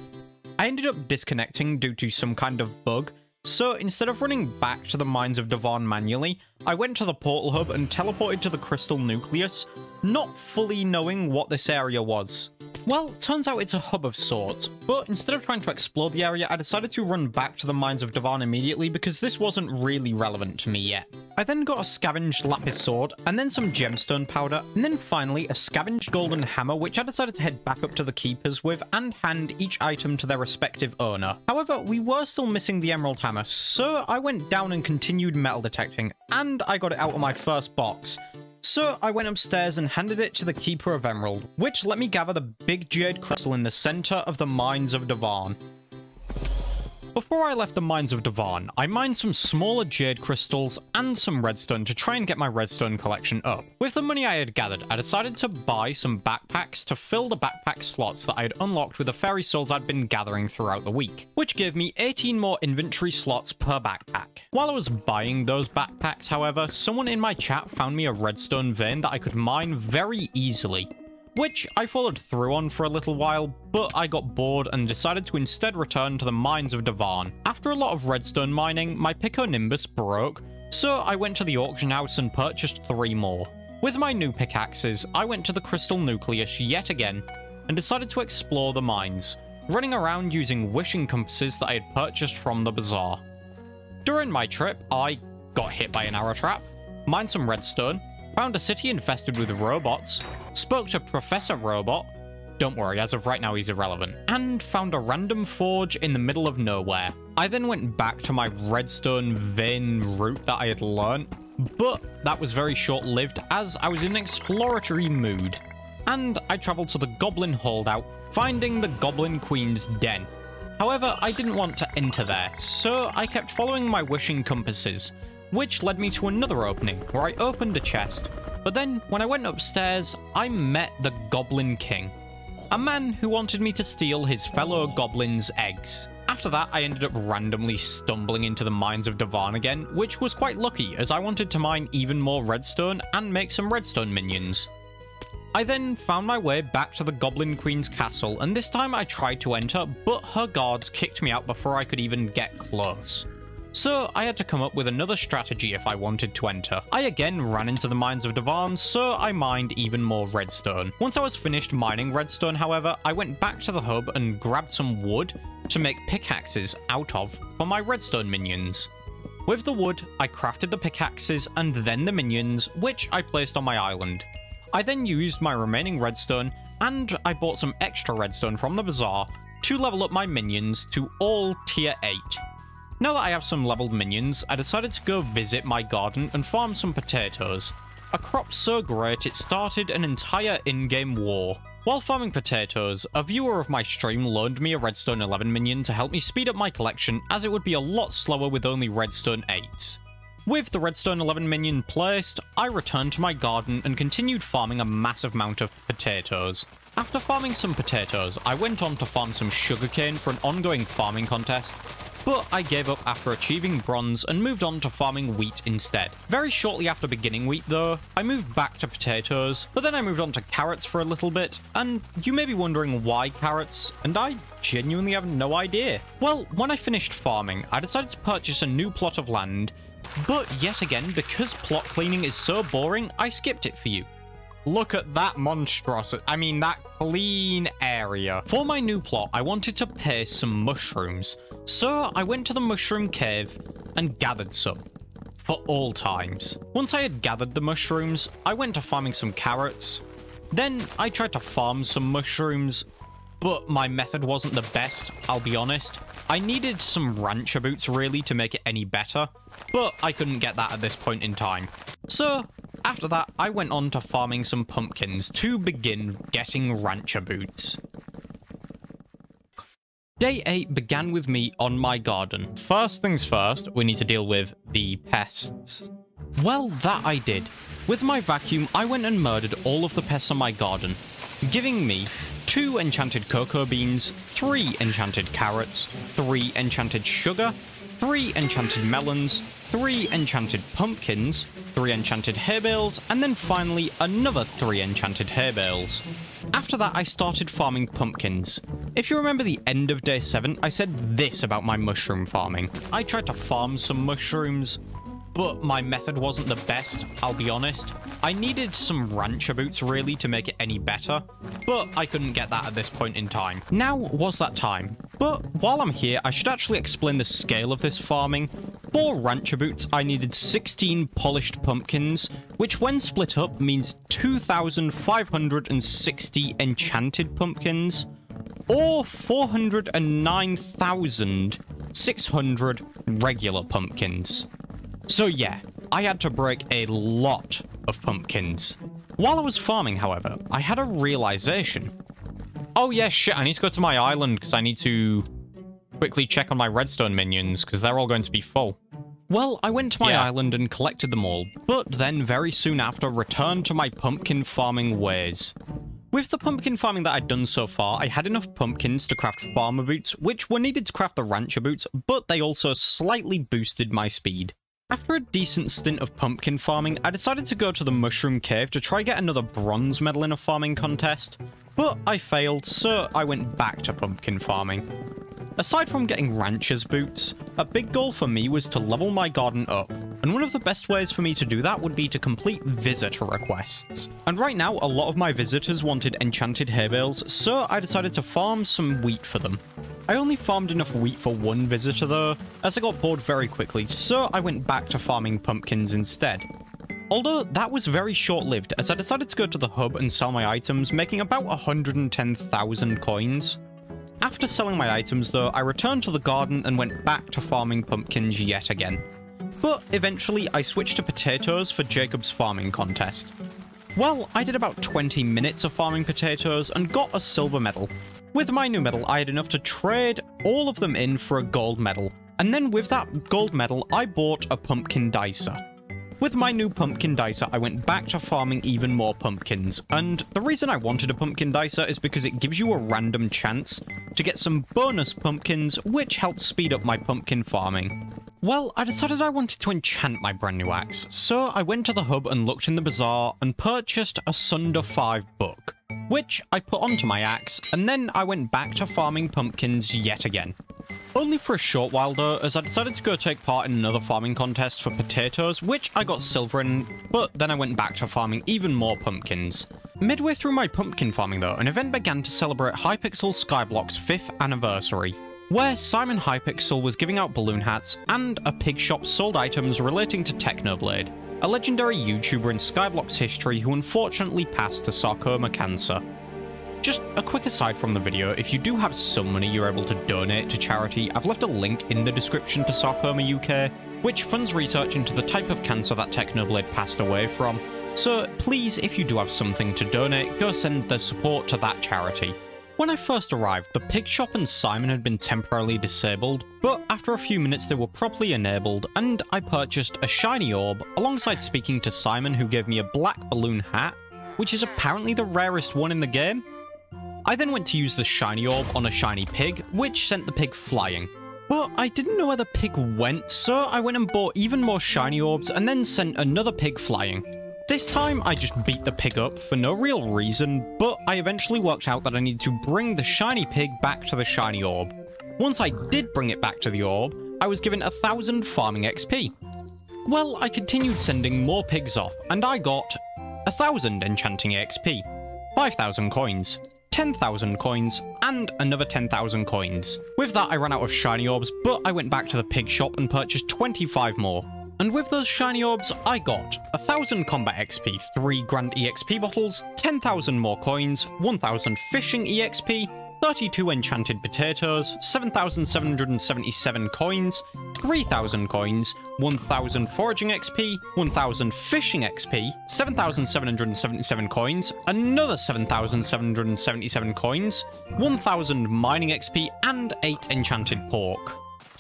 I ended up disconnecting due to some kind of bug, so instead of running back to the Mines of Devon manually, I went to the portal hub and teleported to the crystal nucleus, not fully knowing what this area was. Well, turns out it's a hub of sorts, but instead of trying to explore the area, I decided to run back to the Mines of Devon immediately because this wasn't really relevant to me yet. I then got a scavenged lapis sword, and then some gemstone powder, and then finally a scavenged golden hammer, which I decided to head back up to the keepers with and hand each item to their respective owner. However, we were still missing the emerald hammer, so I went down and continued metal detecting, and I got it out of my first box. So I went upstairs and handed it to the Keeper of Emerald, which let me gather the big jade crystal in the center of the Mines of Devon. Before I left the Mines of Devon, I mined some smaller jade crystals and some redstone to try and get my redstone collection up. With the money I had gathered, I decided to buy some backpacks to fill the backpack slots that I had unlocked with the fairy souls I'd been gathering throughout the week, which gave me 18 more inventory slots per backpack. While I was buying those backpacks, however, someone in my chat found me a redstone vein that I could mine very easily, which I followed through on for a little while, but I got bored and decided to instead return to the Mines of Devon. After a lot of redstone mining, my Piconimbus broke, so I went to the auction house and purchased 3 more. With my new pickaxes, I went to the crystal nucleus yet again, and decided to explore the mines, running around using wishing compasses that I had purchased from the bazaar. During my trip, I got hit by an arrow trap, mined some redstone, found a city infested with robots, spoke to Professor Robot, don't worry, as of right now he's irrelevant, and found a random forge in the middle of nowhere. I then went back to my redstone vein route that I had learnt, but that was very short-lived as I was in an exploratory mood. And I travelled to the Goblin Holdout, finding the Goblin Queen's den. However, I didn't want to enter there, so I kept following my wishing compasses, which led me to another opening, where I opened a chest. But then, when I went upstairs, I met the Goblin King, a man who wanted me to steal his fellow goblins' eggs. After that, I ended up randomly stumbling into the Mines of Devon again, which was quite lucky, as I wanted to mine even more redstone and make some redstone minions. I then found my way back to the Goblin Queen's castle, and this time I tried to enter, but her guards kicked me out before I could even get close. so I had to come up with another strategy if I wanted to enter. I again ran into the mines of Devon, so I mined even more redstone. Once I was finished mining redstone, however, I went back to the hub and grabbed some wood to make pickaxes out of for my redstone minions. With the wood, I crafted the pickaxes and then the minions, which I placed on my island. I then used my remaining redstone, and I bought some extra redstone from the bazaar to level up my minions to all tier 8. Now that I have some leveled minions, I decided to go visit my garden and farm some potatoes. A crop so great it started an entire in-game war. While farming potatoes, a viewer of my stream loaned me a redstone 11 minion to help me speed up my collection, as it would be a lot slower with only redstone 8s. With the redstone 11 minion placed, I returned to my garden and continued farming a massive amount of potatoes. After farming some potatoes, I went on to farm some sugarcane for an ongoing farming contest, but I gave up after achieving bronze and moved on to farming wheat instead. Very shortly after beginning wheat though, I moved back to potatoes, but then I moved on to carrots for a little bit, and you may be wondering why carrots, and I genuinely have no idea. Well, when I finished farming, I decided to purchase a new plot of land, but yet again, because plot cleaning is so boring, I skipped it for you. Look at that monstrosity, that clean area. For my new plot, I wanted to paste some mushrooms, so I went to the mushroom cave and gathered some. For all times. Once I had gathered the mushrooms, I went to farming some carrots. Then I tried to farm some mushrooms, but my method wasn't the best, I'll be honest. I needed some rancher boots really to make it any better, but I couldn't get that at this point in time. So, after that, I went on to farming some pumpkins to begin getting rancher boots. Day 8 began with me on my garden. First things first, we need to deal with the pests. Well, that I did. With my vacuum, I went and murdered all of the pests on my garden, giving me 2 enchanted cocoa beans, 3 enchanted carrots, 3 enchanted sugar, 3 enchanted melons, 3 enchanted pumpkins, 3 enchanted hay bales, and then finally another 3 enchanted hay bales. After that, I started farming pumpkins. If you remember the end of day 7, I said this about my mushroom farming. I tried to farm some mushrooms, but my method wasn't the best, I'll be honest. I needed some rancher boots really to make it any better, but I couldn't get that at this point in time. Now was that time. But while I'm here, I should actually explain the scale of this farming. For rancher boots, I needed 16 polished pumpkins, which when split up means 2,560 enchanted pumpkins, or 409,600 regular pumpkins. So yeah, I had to break a lot of pumpkins. While I was farming, however, I had a realization. Oh yeah, shit, I need to go to my island because I need to quickly check on my redstone minions because they're all going to be full. Well, I went to my island and collected them all, but then very soon after returned to my pumpkin farming ways. With the pumpkin farming that I'd done so far, I had enough pumpkins to craft farmer boots, which were needed to craft the rancher boots, but they also slightly boosted my speed. After a decent stint of pumpkin farming, I decided to go to the mushroom cave to try get another bronze medal in a farming contest, but I failed, so I went back to pumpkin farming. Aside from getting rancher's boots, a big goal for me was to level my garden up, and one of the best ways for me to do that would be to complete visitor requests. And right now, a lot of my visitors wanted enchanted hay bales, so I decided to farm some wheat for them. I only farmed enough wheat for one visitor though, as I got bored very quickly, so I went back to farming pumpkins instead. Although that was very short-lived, as I decided to go to the hub and sell my items, making about 110,000 coins. After selling my items though, I returned to the garden and went back to farming pumpkins yet again. But eventually I switched to potatoes for Jacob's farming contest. Well, I did about 20 minutes of farming potatoes and got a silver medal. With my new medal, I had enough to trade all of them in for a gold medal. And then with that gold medal, I bought a pumpkin dicer. With my new pumpkin dicer, I went back to farming even more pumpkins, and the reason I wanted a pumpkin dicer is because it gives you a random chance to get some bonus pumpkins, which helps speed up my pumpkin farming. Well, I decided I wanted to enchant my brand new axe, so I went to the hub and looked in the bazaar and purchased a Sunder 5 book, which I put onto my axe, and then I went back to farming pumpkins yet again. Only for a short while though, as I decided to go take part in another farming contest for potatoes, which I got silver in, but then I went back to farming even more pumpkins. Midway through my pumpkin farming though, an event began to celebrate Hypixel Skyblock's 5th anniversary, where Simon Hypixel was giving out balloon hats, and a pig shop sold items relating to Technoblade, a legendary YouTuber in Skyblock's history who unfortunately passed to sarcoma cancer. Just a quick aside from the video, if you do have some money you're able to donate to charity, I've left a link in the description to Sarcoma UK, which funds research into the type of cancer that Technoblade passed away from. So please, if you do have something to donate, go send the support to that charity. When I first arrived, the pig shop and Simon had been temporarily disabled, but after a few minutes they were properly enabled, and I purchased a shiny orb, alongside speaking to Simon who gave me a black balloon hat, which is apparently the rarest one in the game. I then went to use the shiny orb on a shiny pig, which sent the pig flying. But I didn't know where the pig went, so I went and bought even more shiny orbs and then sent another pig flying. This time I just beat the pig up for no real reason, but I eventually worked out that I needed to bring the shiny pig back to the shiny orb. Once I did bring it back to the orb, I was given 1000 farming XP. Well, I continued sending more pigs off, and I got 1000 enchanting XP, 5000 coins, 10,000 coins, and another 10,000 coins. With that, I ran out of shiny orbs, but I went back to the pig shop and purchased 25 more. And with those shiny orbs, I got 1000 combat XP, 3 grand EXP bottles, 10,000 more coins, 1000 fishing EXP, 32 enchanted potatoes, 7,777 coins, 3,000 coins, 1,000 foraging XP, 1,000 fishing XP, 7,777 coins, another 7,777 coins, 1,000 mining XP, and 8 enchanted pork.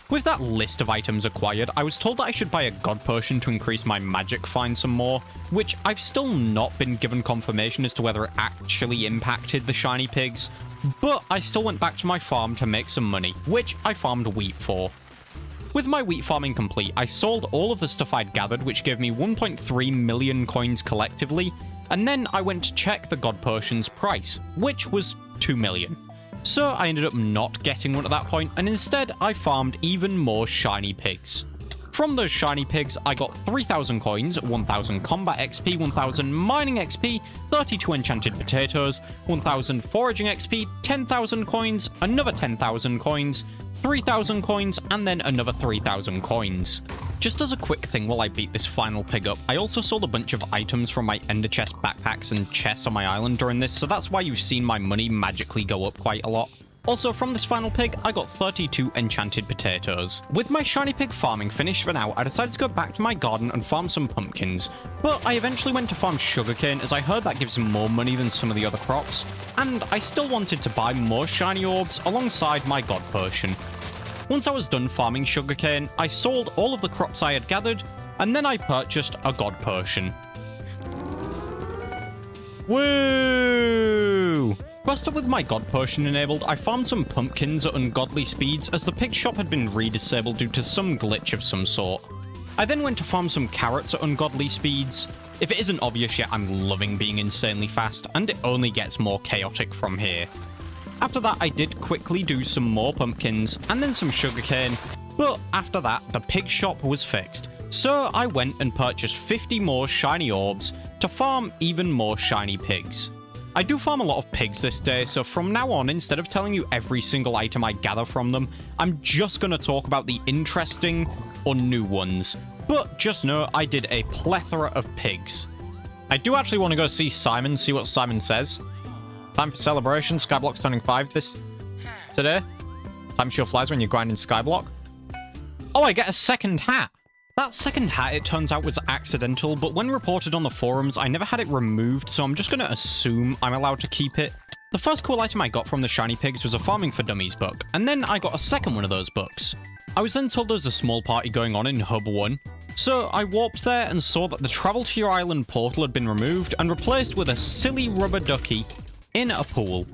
With that list of items acquired, I was told that I should buy a god potion to increase my magic find some more, which I've still not been given confirmation as to whether it actually impacted the shiny pigs, but I still went back to my farm to make some money, which I farmed wheat for. With my wheat farming complete, I sold all of the stuff I'd gathered, which gave me 1.3 million coins collectively, and then I went to check the god potion's price, which was 2 million. So I ended up not getting one at that point, and instead I farmed even more shiny pigs. From those shiny pigs, I got 3,000 coins, 1,000 combat XP, 1,000 mining XP, 32 enchanted potatoes, 1,000 foraging XP, 10,000 coins, another 10,000 coins, 3,000 coins, and then another 3,000 coins. Just as a quick thing while I beat this final pig up, I also sold a bunch of items from my ender chest backpacks and chests on my island during this, so that's why you've seen my money magically go up quite a lot. Also, from this final pig, I got 32 enchanted potatoes. With my shiny pig farming finished for now, I decided to go back to my garden and farm some pumpkins, but I eventually went to farm sugarcane as I heard that gives more money than some of the other crops, and I still wanted to buy more shiny orbs alongside my god potion. Once I was done farming sugarcane, I sold all of the crops I had gathered, and then I purchased a god potion. Woo! First up, with my god potion enabled, I farmed some pumpkins at ungodly speeds as the pig shop had been re-disabled due to some glitch of some sort. I then went to farm some carrots at ungodly speeds. If it isn't obvious yet, I'm loving being insanely fast, and it only gets more chaotic from here. After that, I did quickly do some more pumpkins, and then some sugarcane, but after that, the pig shop was fixed. So I went and purchased 50 more shiny orbs to farm even more shiny pigs. I do farm a lot of pigs this day, so from now on, instead of telling you every single item I gather from them, I'm just going to talk about the interesting or new ones. But just know I did a plethora of pigs. I do actually want to go see Simon, see what Simon says. Time for celebration. Skyblock's turning 5 today. Time sure flies when you're grinding Skyblock. Oh, I get a second hat. That second hat, it turns out, was accidental, but when reported on the forums, I never had it removed, so I'm just going to assume I'm allowed to keep it. The first cool item I got from the shiny pigs was a Farming for Dummies book, and then I got a second one of those books. I was then told there was a small party going on in Hub 1, so I warped there and saw that the Travel to Your Island portal had been removed and replaced with a silly rubber ducky in a pool.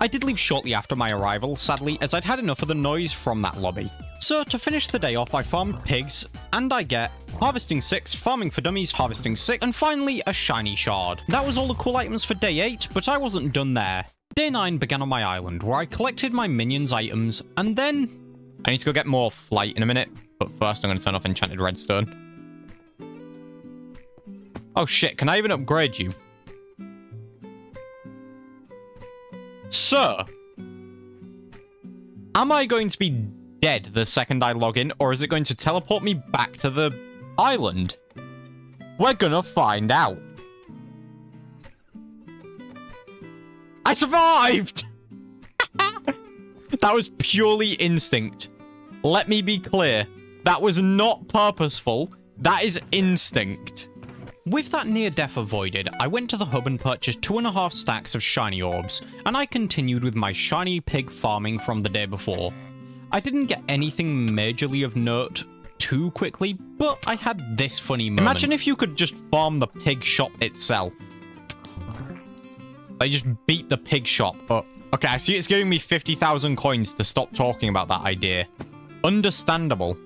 I did leave shortly after my arrival, sadly, as I'd had enough of the noise from that lobby. So to finish the day off, I farmed pigs, and I get Harvesting 6, Farming for Dummies, Harvesting 6, and finally a shiny shard. That was all the cool items for day 8, but I wasn't done there. Day 9 began on my island, where I collected my minions' items, and then I need to go get more flight in a minute, but first I'm going to turn off enchanted redstone. Oh shit, can I even upgrade you? Sir, am I going to be dead the second I log in, or is it going to teleport me back to the island? We're gonna find out. I survived! That was purely instinct. Let me be clear. That was not purposeful. That is instinct. With that near death avoided, I went to the hub and purchased 2.5 stacks of shiny orbs, and I continued with my shiny pig farming from the day before. I didn't get anything majorly of note too quickly, but I had this funny moment. Imagine if you could just farm the pig shop itself. I just beat the pig shop up. Okay, I see it's giving me 50,000 coins to stop talking about that idea. Understandable.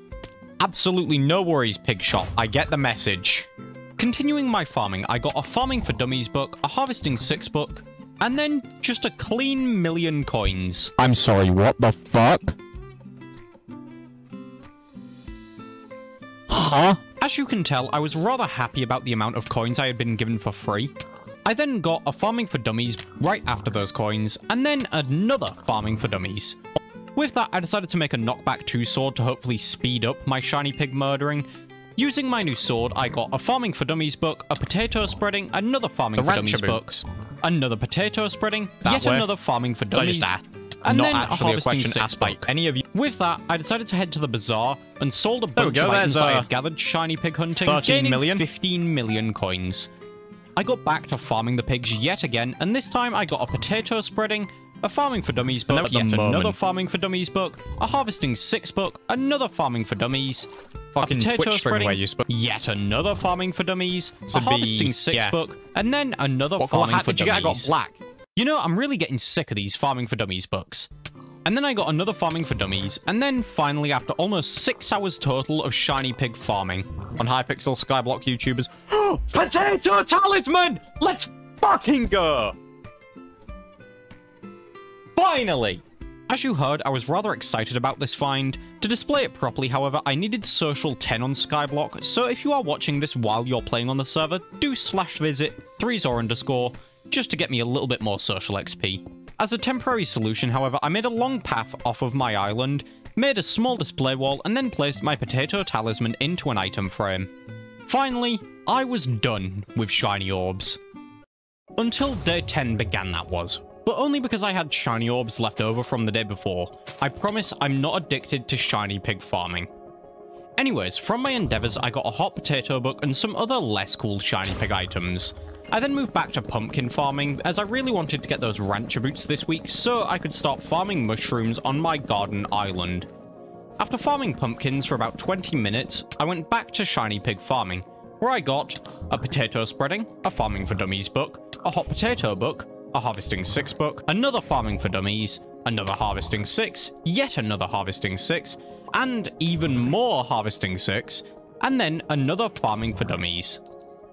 Absolutely no worries, pig shop. I get the message. Continuing my farming, I got a Farming for Dummies book, a Harvesting 6 book, and then just a clean 1,000,000 coins. I'm sorry, what the fuck? Huh? As you can tell, I was rather happy about the amount of coins I had been given for free. I then got a Farming for Dummies right after those coins, and then another Farming for Dummies. With that, I decided to make a Knockback 2 sword to hopefully speed up my shiny pig murdering. Using my new sword, I got a Farming for Dummies book, a potato spreading, another Farming for Dummies book, another potato spreading, yet another Farming for Dummies, and then a Harvesting 6 book. Any of you? With that, I decided to head to the bazaar and sold a bunch of items that I had gathered shiny pig hunting, gaining 15 million coins. I got back to farming the pigs yet again, and this time I got a potato spreading, a Farming for Dummies book, yet another Farming for Dummies book, a Harvesting 6 book, another Farming for Dummies, a potato spreading, yet another Farming for Dummies, a Harvesting 6 book, and then another Farming for Dummies. I got black. You know, I'm really getting sick of these Farming for Dummies books. And then I got another Farming for Dummies, and then finally, after almost 6 hours total of shiny pig farming on Hypixel Skyblock YouTubers, potato talisman! Let's fucking go! Finally! As you heard, I was rather excited about this find. To display it properly, however, I needed social 10 on Skyblock, so if you are watching this while you're playing on the server, do /visit 3zor_, just to get me a little bit more social XP. As a temporary solution, however, I made a long path off of my island, made a small display wall, and then placed my potato talisman into an item frame. Finally, I was done with shiny orbs. Until day 10 began, that was. But only because I had shiny orbs left over from the day before. I promise I'm not addicted to shiny pig farming. Anyways, from my endeavors, I got a hot potato book and some other less cool shiny pig items. I then moved back to pumpkin farming, as I really wanted to get those rancher boots this week, so I could start farming mushrooms on my garden island. After farming pumpkins for about 20 minutes, I went back to shiny pig farming, where I got a potato spreading, a Farming for Dummies book, a hot potato book, a Harvesting 6 book, another Farming for Dummies, another Harvesting 6, yet another Harvesting 6, and even more Harvesting 6, and then another Farming for Dummies.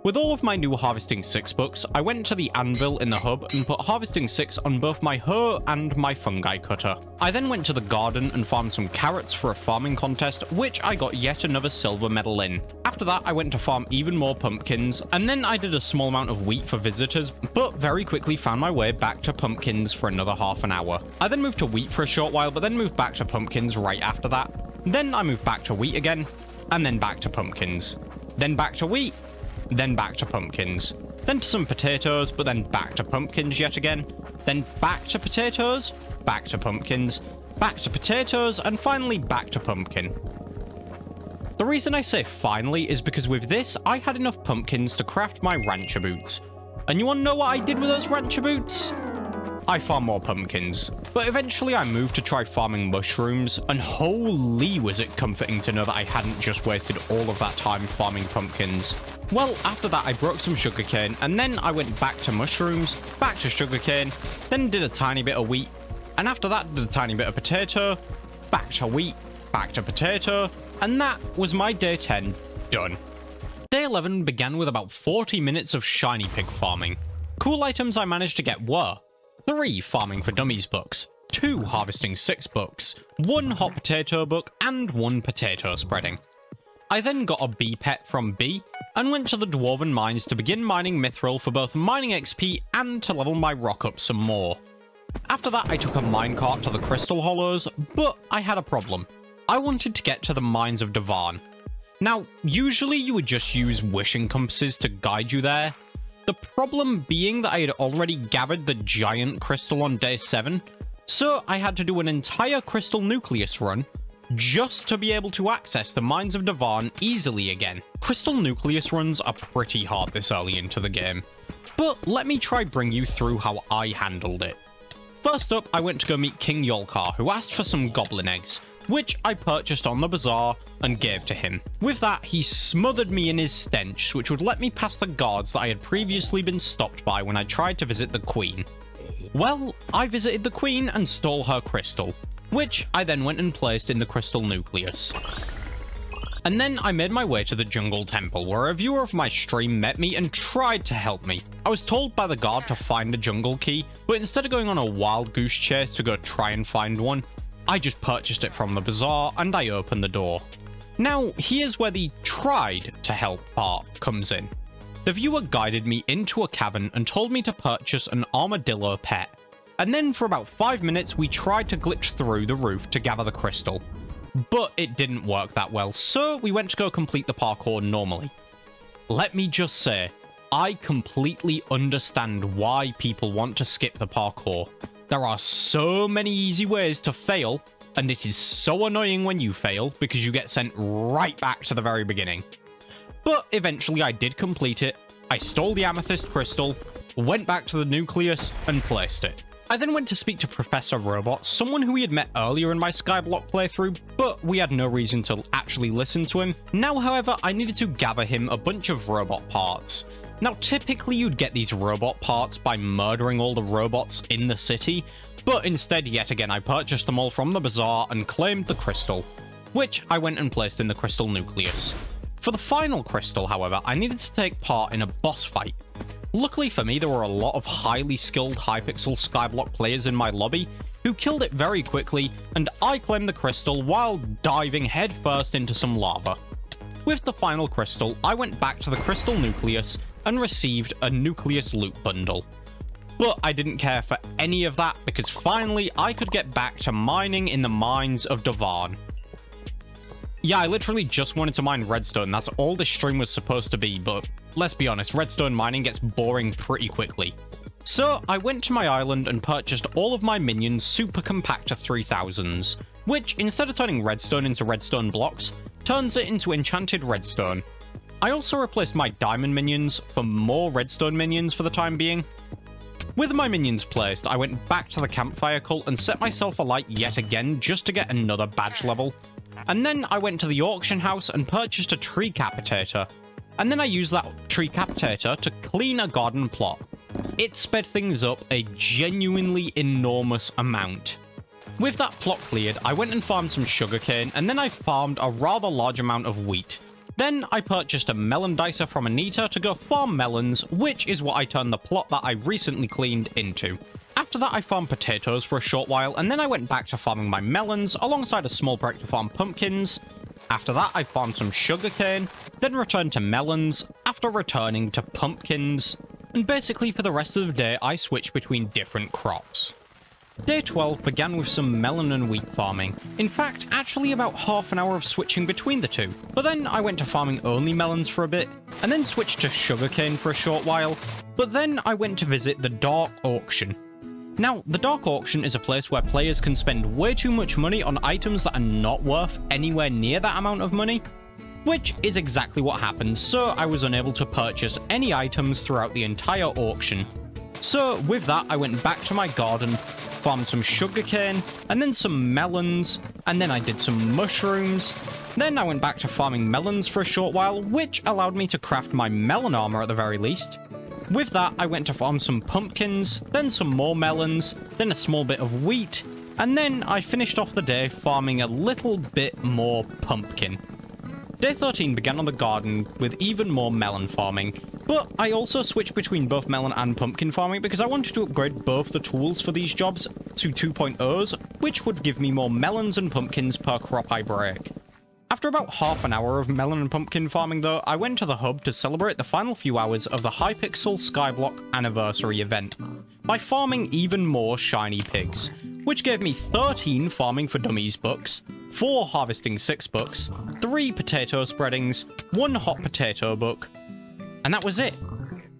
With all of my new Harvesting 6 books, I went to the anvil in the hub and put Harvesting 6 on both my hoe and my fungi cutter. I then went to the garden and farmed some carrots for a farming contest, which I got yet another silver medal in. After that, I went to farm even more pumpkins, and then I did a small amount of wheat for visitors, but very quickly found my way back to pumpkins for another half an hour. I then moved to wheat for a short while, but then moved back to pumpkins right after that. Then I moved back to wheat again, and then back to pumpkins. Then back to wheat, then back to pumpkins, then to some potatoes, but then back to pumpkins yet again, then back to potatoes, back to pumpkins, back to potatoes, and finally back to pumpkin. The reason I say finally is because with this, I had enough pumpkins to craft my rancher boots. And you want to know what I did with those rancher boots? I farmed more pumpkins. But eventually I moved to try farming mushrooms, and holy was it comforting to know that I hadn't just wasted all of that time farming pumpkins. Well, after that I broke some sugarcane, and then I went back to mushrooms, back to sugarcane, then did a tiny bit of wheat, and after that did a tiny bit of potato, back to wheat, back to potato, and that was my day 10 done. Day 11 began with about 40 minutes of shiny pig farming. Cool items I managed to get were 3 Farming for Dummies books, 2 harvesting 6 bucks, 1 hot potato buck, and 1 potato spreading. I then got a bee pet from B, and went to the Dwarven Mines to begin mining mithril for both mining XP and to level my rock up some more. After that, I took a minecart to the Crystal Hollows, but I had a problem. I wanted to get to the Mines of Devarn. Now, usually you would just use wishing compasses to guide you there. The problem being that I had already gathered the giant crystal on day 7, so I had to do an entire crystal nucleus run just to be able to access the Mines of Devarn easily again. Crystal nucleus runs are pretty hard this early into the game, but let me try bring you through how I handled it. First up, I went to go meet King Yolkar, who asked for some goblin eggs, which I purchased on the bazaar and gave to him. With that, he smothered me in his stench, which would let me pass the guards that I had previously been stopped by when I tried to visit the Queen. Well, I visited the Queen and stole her crystal, which I then went and placed in the crystal nucleus. And then I made my way to the Jungle Temple, where a viewer of my stream met me and tried to help me. I was told by the guard to find a jungle key, but instead of going on a wild goose chase to go try and find one, I just purchased it from the bazaar and I opened the door. Now, here's where the tried to help part comes in. The viewer guided me into a cavern and told me to purchase an armadillo pet. And then for about 5 minutes, we tried to glitch through the roof to gather the crystal. But it didn't work that well, so we went to go complete the parkour normally. Let me just say, I completely understand why people want to skip the parkour. There are so many easy ways to fail, and it is so annoying when you fail because you get sent right back to the very beginning. But eventually I did complete it. I stole the amethyst crystal, went back to the nucleus, and placed it. I then went to speak to Professor Robot, someone who we had met earlier in my Skyblock playthrough, but we had no reason to actually listen to him. Now, however, I needed to gather him a bunch of robot parts. Now, typically you'd get these robot parts by murdering all the robots in the city, but instead, yet again, I purchased them all from the bazaar and claimed the crystal, which I went and placed in the crystal nucleus. For the final crystal, however, I needed to take part in a boss fight. Luckily for me, there were a lot of highly skilled Hypixel Skyblock players in my lobby who killed it very quickly, and I claimed the crystal while diving headfirst into some lava. With the final crystal, I went back to the crystal nucleus and received a nucleus loot bundle. But I didn't care for any of that because finally I could get back to mining in the Mines of Devarn. Yeah, I literally just wanted to mine redstone, that's all this stream was supposed to be, but let's be honest, redstone mining gets boring pretty quickly. So I went to my island and purchased all of my minions super compact to 3000s, which instead of turning redstone into redstone blocks, turns it into enchanted redstone. I also replaced my diamond minions for more redstone minions for the time being. With my minions placed, I went back to the campfire cult and set myself alight yet again just to get another badge level. And then I went to the auction house and purchased a tree capitator. And then I used that tree capitator to clean a garden plot. It sped things up a genuinely enormous amount. With that plot cleared, I went and farmed some sugarcane, and then I farmed a rather large amount of wheat. Then I purchased a melon dicer from Anita to go farm melons, which is what I turned the plot that I recently cleaned into. After that, I farmed potatoes for a short while, and then I went back to farming my melons alongside a small break to farm pumpkins. After that, I farmed some sugarcane, then returned to melons, after returning to pumpkins, and basically for the rest of the day, I switched between different crops. Day 12 began with some melon and wheat farming. In fact, actually about half an hour of switching between the two. But then I went to farming only melons for a bit, and then switched to sugarcane for a short while. But then I went to visit the Dark Auction. Now, the Dark Auction is a place where players can spend way too much money on items that are not worth anywhere near that amount of money, which is exactly what happened, so I was unable to purchase any items throughout the entire auction. So with that, I went back to my garden, farmed some sugarcane, and then some melons, and then I did some mushrooms. Then I went back to farming melons for a short while, which allowed me to craft my melon armor at the very least. With that, I went to farm some pumpkins, then some more melons, then a small bit of wheat, and then I finished off the day farming a little bit more pumpkin. Day 13 began on the garden with even more melon farming, But I also switched between both melon and pumpkin farming because I wanted to upgrade both the tools for these jobs to 2.0s, which would give me more melons and pumpkins per crop I break. After about half an hour of melon and pumpkin farming though, I went to the hub to celebrate the final few hours of the Hypixel Skyblock anniversary event by farming even more shiny pigs, which gave me 13 Farming for Dummies books, 4 Harvesting 6 books, 3 Potato Spreadings, 1 Hot Potato book, and that was it.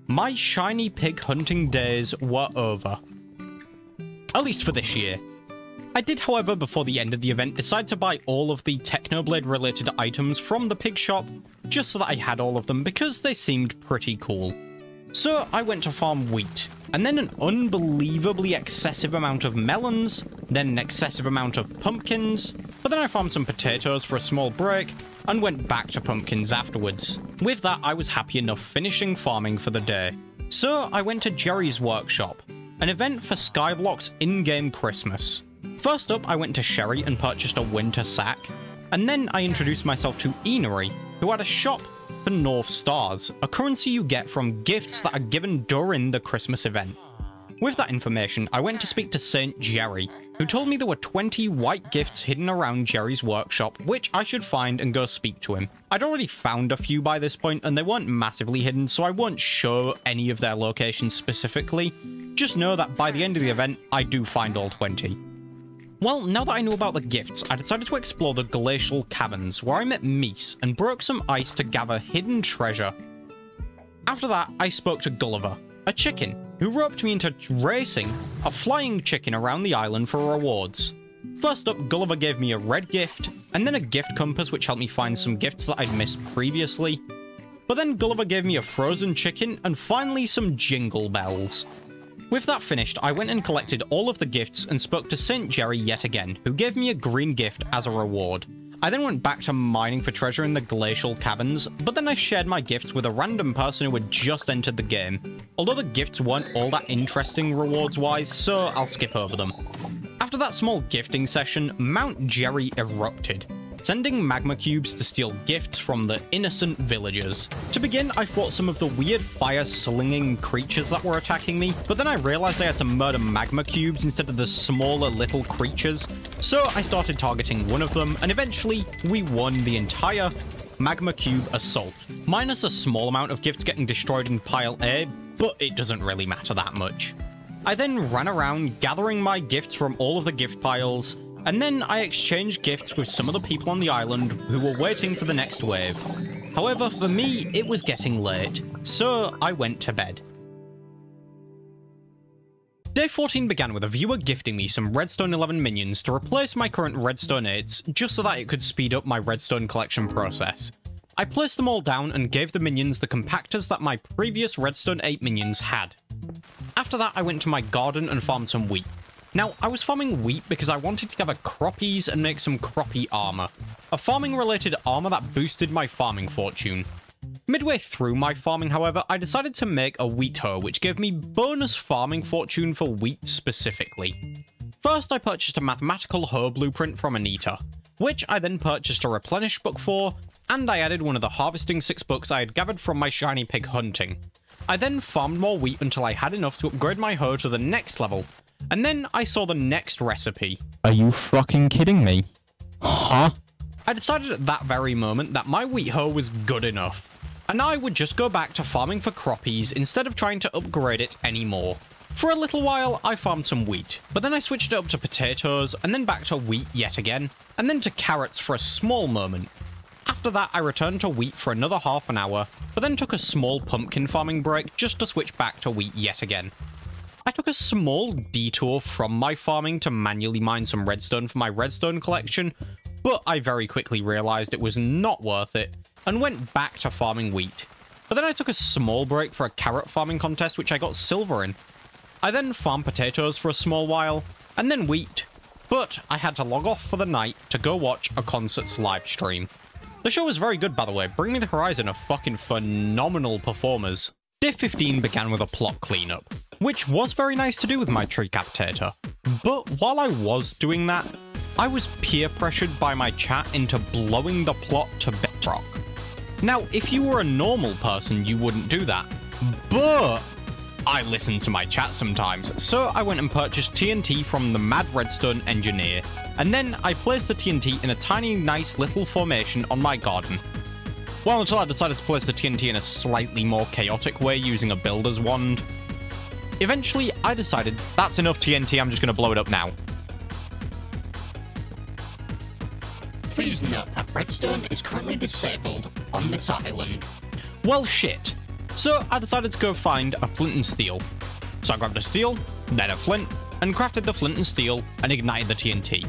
My shiny pig hunting days were over. At least for this year. I did, however, before the end of the event, decide to buy all of the Technoblade related items from the pig shop, just so that I had all of them because they seemed pretty cool. So I went to farm wheat, and then an unbelievably excessive amount of melons, then an excessive amount of pumpkins, but then I farmed some potatoes for a small break, and went back to pumpkins afterwards. With that, I was happy enough finishing farming for the day. So I went to Jerry's workshop, an event for Skyblock's in-game Christmas. First up, I went to Sherry and purchased a winter sack, and then I introduced myself to Enery, who had a shop for North Stars, a currency you get from gifts that are given during the Christmas event. With that information, I went to speak to Saint Jerry, who told me there were 20 white gifts hidden around Jerry's workshop, which I should find and go speak to him. I'd already found a few by this point, and they weren't massively hidden, so I won't show any of their locations specifically. Just know that by the end of the event, I do find all 20. Well, now that I knew about the gifts, I decided to explore the glacial caverns, where I met Meese and broke some ice to gather hidden treasure. After that, I spoke to Gulliver, a chicken, who roped me into racing a flying chicken around the island for rewards. First up, Gulliver gave me a red gift, and then a gift compass which helped me find some gifts that I'd missed previously. But then Gulliver gave me a frozen chicken, and finally some jingle bells. With that finished, I went and collected all of the gifts and spoke to St. Jerry yet again, who gave me a green gift as a reward. I then went back to mining for treasure in the glacial caverns, but then I shared my gifts with a random person who had just entered the game. Although the gifts weren't all that interesting rewards-wise, so I'll skip over them. After that small gifting session, Mount Jerry erupted, sending magma cubes to steal gifts from the innocent villagers. To begin, I fought some of the weird fire-slinging creatures that were attacking me, but then I realized I had to murder magma cubes instead of the smaller little creatures, so I started targeting one of them, and eventually we won the entire magma cube assault. Minus a small amount of gifts getting destroyed in pile A, but it doesn't really matter that much. I then ran around gathering my gifts from all of the gift piles, and then I exchanged gifts with some of the people on the island who were waiting for the next wave. However, for me, it was getting late, so I went to bed. Day 14 began with a viewer gifting me some Redstone 11 minions to replace my current Redstone 8s, just so that it could speed up my Redstone collection process. I placed them all down and gave the minions the compactors that my previous Redstone 8 minions had. After that, I went to my garden and farmed some wheat. Now, I was farming wheat because I wanted to gather croppies and make some croppy armor, a farming-related armor that boosted my farming fortune. Midway through my farming, however, I decided to make a wheat hoe, which gave me bonus farming fortune for wheat specifically. First, I purchased a mathematical hoe blueprint from Anita, which I then purchased a replenish book for, and I added one of the harvesting 6 books I had gathered from my shiny pig hunting. I then farmed more wheat until I had enough to upgrade my hoe to the next level, and then I saw the next recipe. Are you fucking kidding me? Huh? I decided at that very moment that my wheat hoe was good enough, and I would just go back to farming for croppies instead of trying to upgrade it anymore. For a little while, I farmed some wheat, but then I switched it up to potatoes, and then back to wheat yet again, and then to carrots for a small moment. After that, I returned to wheat for another half an hour, but then took a small pumpkin farming break just to switch back to wheat yet again. I took a small detour from my farming to manually mine some redstone for my redstone collection, but I very quickly realized it was not worth it, and went back to farming wheat. But then I took a small break for a carrot farming contest which I got silver in. I then farmed potatoes for a small while, and then wheat, but I had to log off for the night to go watch a concert's live stream. The show was very good, by the way. Bring Me the Horizon are fucking phenomenal performers. Day 15 began with a plot cleanup, which was very nice to do with my tree captator. But while I was doing that, I was peer pressured by my chat into blowing the plot to bedrock. Now, if you were a normal person, you wouldn't do that. But I listen to my chat sometimes, so I went and purchased TNT from the Mad Redstone engineer, and then I placed the TNT in a tiny, nice little formation on my garden. Well, until I decided to place the TNT in a slightly more chaotic way using a builder's wand. Eventually, I decided that's enough TNT, I'm just going to blow it up now. Please note that redstone is currently disabled on this island. Well, shit. So I decided to go find a flint and steel. So I grabbed a steel, then a flint, and crafted the flint and steel and ignited the TNT.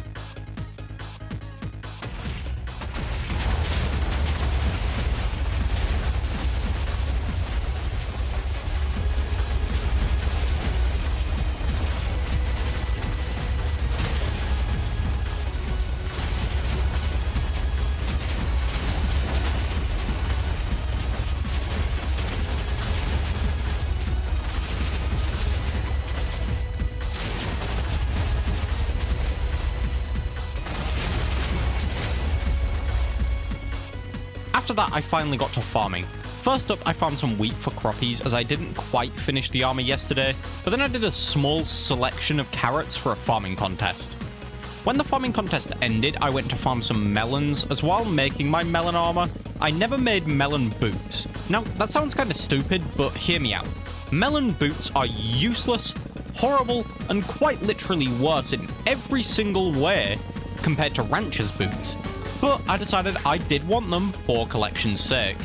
After that, I finally got to farming. First up, I farmed some wheat for croppies as I didn't quite finish the armor yesterday, but then I did a small selection of carrots for a farming contest. When the farming contest ended, I went to farm some melons, as while making my melon armor, I never made melon boots. Now, that sounds kind of stupid, but hear me out. Melon boots are useless, horrible, and quite literally worse in every single way compared to rancher's boots. But I decided I did want them for collection's sake.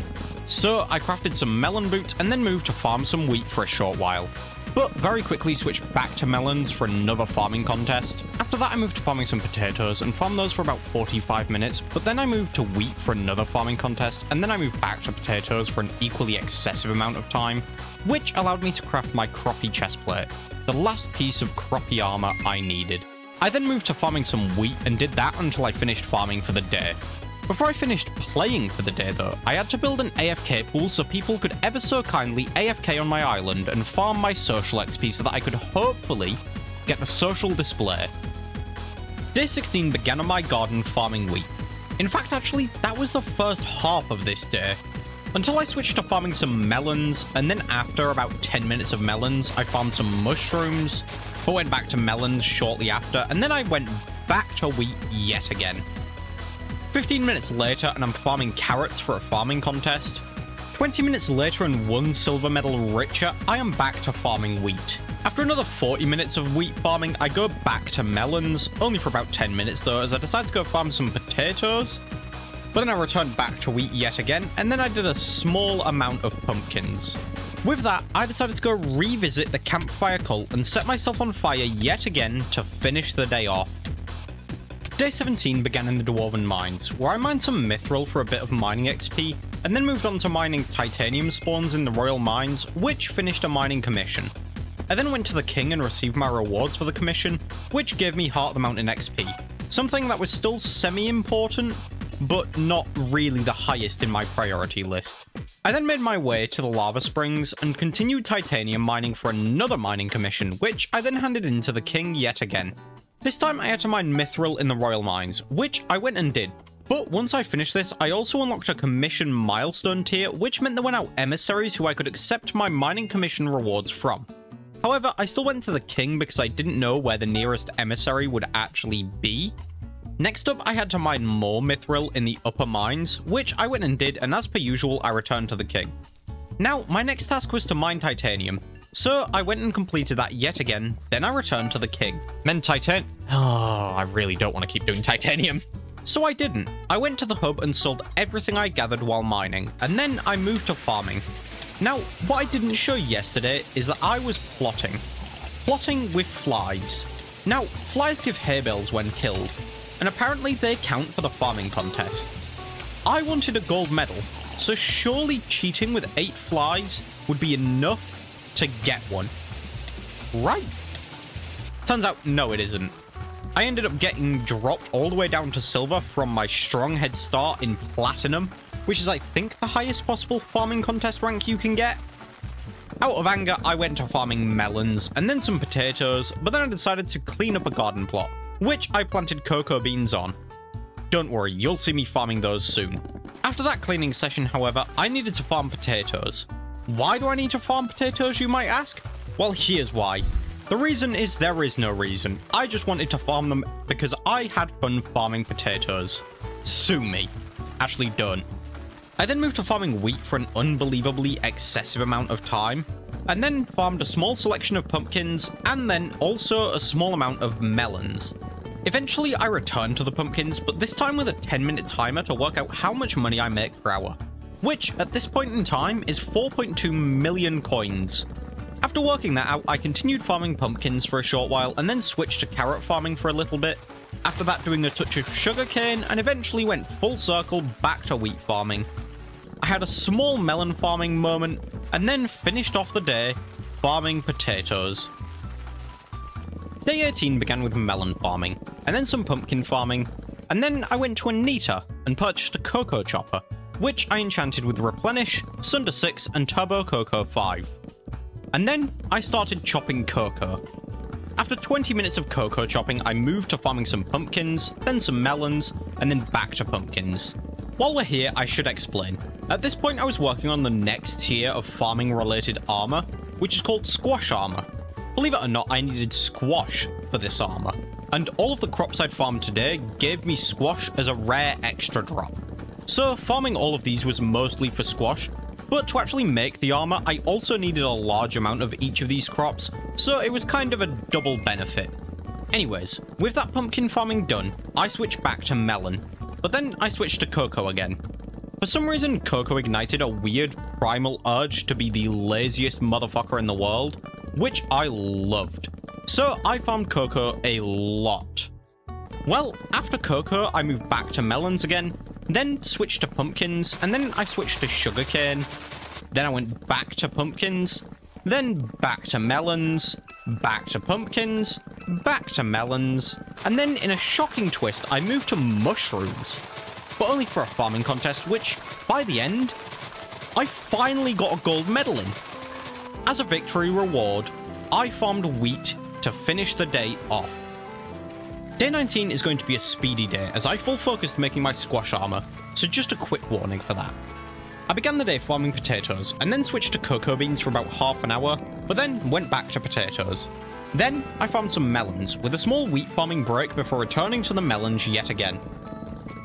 So I crafted some melon boots and then moved to farm some wheat for a short while. But very quickly switched back to melons for another farming contest. After that I moved to farming some potatoes and farmed those for about 45 minutes, but then I moved to wheat for another farming contest, and then I moved back to potatoes for an equally excessive amount of time, which allowed me to craft my croppy chestplate, the last piece of croppy armor I needed. I then moved to farming some wheat and did that until I finished farming for the day. Before I finished playing for the day though, I had to build an AFK pool so people could ever so kindly AFK on my island and farm my social XP so that I could hopefully get the social display. Day 16 began on my garden farming wheat. In fact, actually, that was the first half of this day. Until I switched to farming some melons, and then after about 10 minutes of melons, I farmed some mushrooms, but went back to melons shortly after, and then I went back to wheat yet again. 15 minutes later, and I'm farming carrots for a farming contest. 20 minutes later and 1 silver medal richer, I am back to farming wheat. After another 40 minutes of wheat farming, I go back to melons, only for about 10 minutes though, as I decide to go farm some potatoes. But then I returned back to wheat yet again, and then I did a small amount of pumpkins. With that, I decided to go revisit the campfire cult and set myself on fire yet again to finish the day off. Day 17 began in the Dwarven Mines, where I mined some mithril for a bit of mining XP, and then moved on to mining titanium spawns in the Royal Mines, which finished a mining commission. I then went to the King and received my rewards for the commission, which gave me Heart of the Mountain XP, something that was still semi-important, but not really the highest in my priority list. I then made my way to the lava springs and continued titanium mining for another mining commission, which I then handed in to the King yet again. This time I had to mine mithril in the Royal Mines, which I went and did. But once I finished this, I also unlocked a commission milestone tier, which meant there were now emissaries who I could accept my mining commission rewards from. However, I still went to the King because I didn't know where the nearest emissary would actually be. Next up, I had to mine more mithril in the upper mines, which I went and did, and as per usual, I returned to the King. Now, my next task was to mine titanium, so I went and completed that yet again, then I returned to the King. Oh, I really don't want to keep doing titanium. So I didn't. I went to the hub and sold everything I gathered while mining, and then I moved to farming. Now, what I didn't show yesterday is that I was plotting. Plotting with flies. Now, flies give hay bales when killed, and apparently they count for the farming contests. I wanted a gold medal, so surely cheating with 8 flies would be enough to get one. Right? Turns out, no it isn't. I ended up getting dropped all the way down to silver from my strong head start in platinum, which is I think the highest possible farming contest rank you can get. Out of anger, I went to farming melons and then some potatoes, but then I decided to clean up a garden plot, which I planted cocoa beans on. Don't worry, you'll see me farming those soon. After that cleaning session, however, I needed to farm potatoes. Why do I need to farm potatoes, you might ask? Well, here's why. The reason is there is no reason. I just wanted to farm them because I had fun farming potatoes. Sue me. Actually, don't. I then moved to farming wheat for an unbelievably excessive amount of time, and then farmed a small selection of pumpkins, and then also a small amount of melons. Eventually, I returned to the pumpkins, but this time with a 10-minute timer to work out how much money I make per hour, which at this point in time is 4.2 million coins. After working that out, I continued farming pumpkins for a short while, and then switched to carrot farming for a little bit. After that, doing a touch of sugarcane, and eventually went full circle back to wheat farming. I had a small melon farming moment, and then finished off the day farming potatoes. Day 18 began with melon farming, and then some pumpkin farming, and then I went to Anita and purchased a cocoa chopper, which I enchanted with Replenish, Sunder 6, and Turbo Cocoa 5. And then I started chopping cocoa. After 20 minutes of cocoa chopping, I moved to farming some pumpkins, then some melons, and then back to pumpkins. While we're here, I should explain. At this point, I was working on the next tier of farming-related armor, which is called Squash Armor. Believe it or not, I needed squash for this armor, and all of the crops I'd farmed today gave me squash as a rare extra drop. So farming all of these was mostly for squash, but to actually make the armor, I also needed a large amount of each of these crops, so it was kind of a double benefit. Anyways, with that pumpkin farming done, I switched back to melon, but then I switched to cocoa again. For some reason, cocoa ignited a weird primal urge to be the laziest motherfucker in the world, which I loved. So I farmed cocoa a lot. Well, after cocoa, I moved back to melons again, then switched to pumpkins, and then I switched to sugarcane. Then I went back to pumpkins, then back to melons, back to pumpkins, back to melons, and then in a shocking twist, I moved to mushrooms. But only for a farming contest, which, by the end, I finally got a gold medal in. As a victory reward, I farmed wheat to finish the day off. Day 19 is going to be a speedy day, as I full focused making my squash armor, so just a quick warning for that. I began the day farming potatoes, and then switched to cocoa beans for about half an hour, but then went back to potatoes. Then, I farmed some melons, with a small wheat farming break before returning to the melons yet again.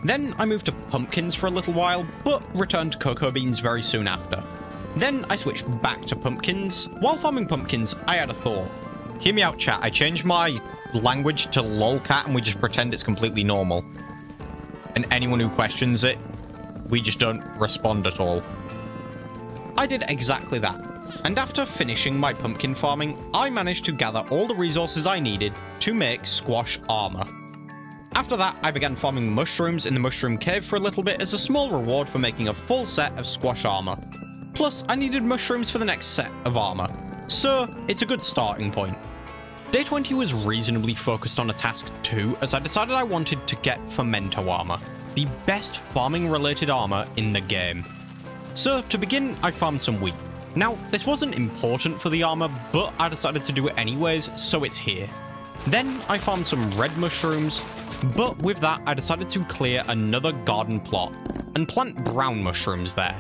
Then, I moved to pumpkins for a little while, but returned to cocoa beans very soon after. Then, I switched back to pumpkins. While farming pumpkins, I had a thought. Hear me out, chat. I changed my language to lolcat, and we just pretend it's completely normal. And anyone who questions it, we just don't respond at all. I did exactly that. And after finishing my pumpkin farming, I managed to gather all the resources I needed to make squash armor. After that, I began farming mushrooms in the mushroom cave for a little bit as a small reward for making a full set of squash armor. Plus, I needed mushrooms for the next set of armor, so it's a good starting point. Day 20 was reasonably focused on a task too, as I decided I wanted to get Fermento armor, the best farming related armor in the game. So to begin, I farmed some wheat. Now, this wasn't important for the armor, but I decided to do it anyways, so it's here. Then I farmed some red mushrooms, but with that I decided to clear another garden plot and plant brown mushrooms there.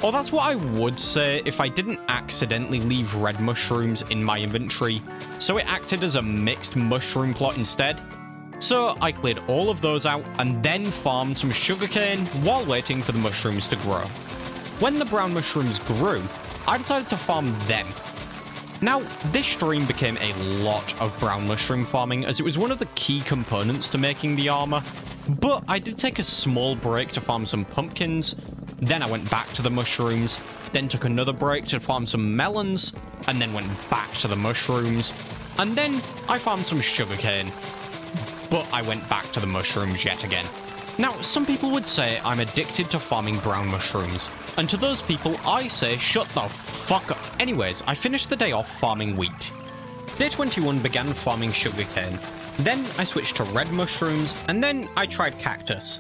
Or that's what I would say if I didn't accidentally leave red mushrooms in my inventory, so it acted as a mixed mushroom plot instead. So I cleared all of those out and then farmed some sugarcane while waiting for the mushrooms to grow. When the brown mushrooms grew, I decided to farm them. Now, this stream became a lot of brown mushroom farming as it was one of the key components to making the armor, but I did take a small break to farm some pumpkins, then I went back to the mushrooms, then took another break to farm some melons, and then went back to the mushrooms, and then I farmed some sugarcane, but I went back to the mushrooms yet again. Now, some people would say I'm addicted to farming brown mushrooms, and to those people I say shut the fuck up. Anyways, I finished the day off farming wheat. Day 21 began farming sugarcane, then I switched to red mushrooms, and then I tried cactus.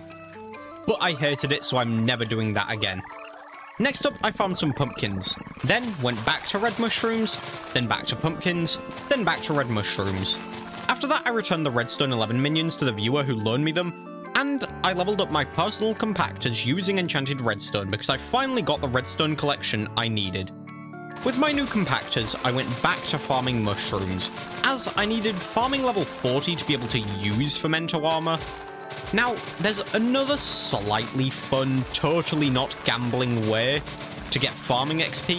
But I hated it, so I'm never doing that again. Next up, I farmed some pumpkins, then went back to red mushrooms, then back to pumpkins, then back to red mushrooms. After that, I returned the redstone 11 minions to the viewer who loaned me them, And I leveled up my personal compactors using enchanted redstone because I finally got the redstone collection I needed. With my new compactors, I went back to farming mushrooms, as I needed farming level 40 to be able to use Fermento armor. Now, there's another slightly fun, totally not gambling way to get farming XP,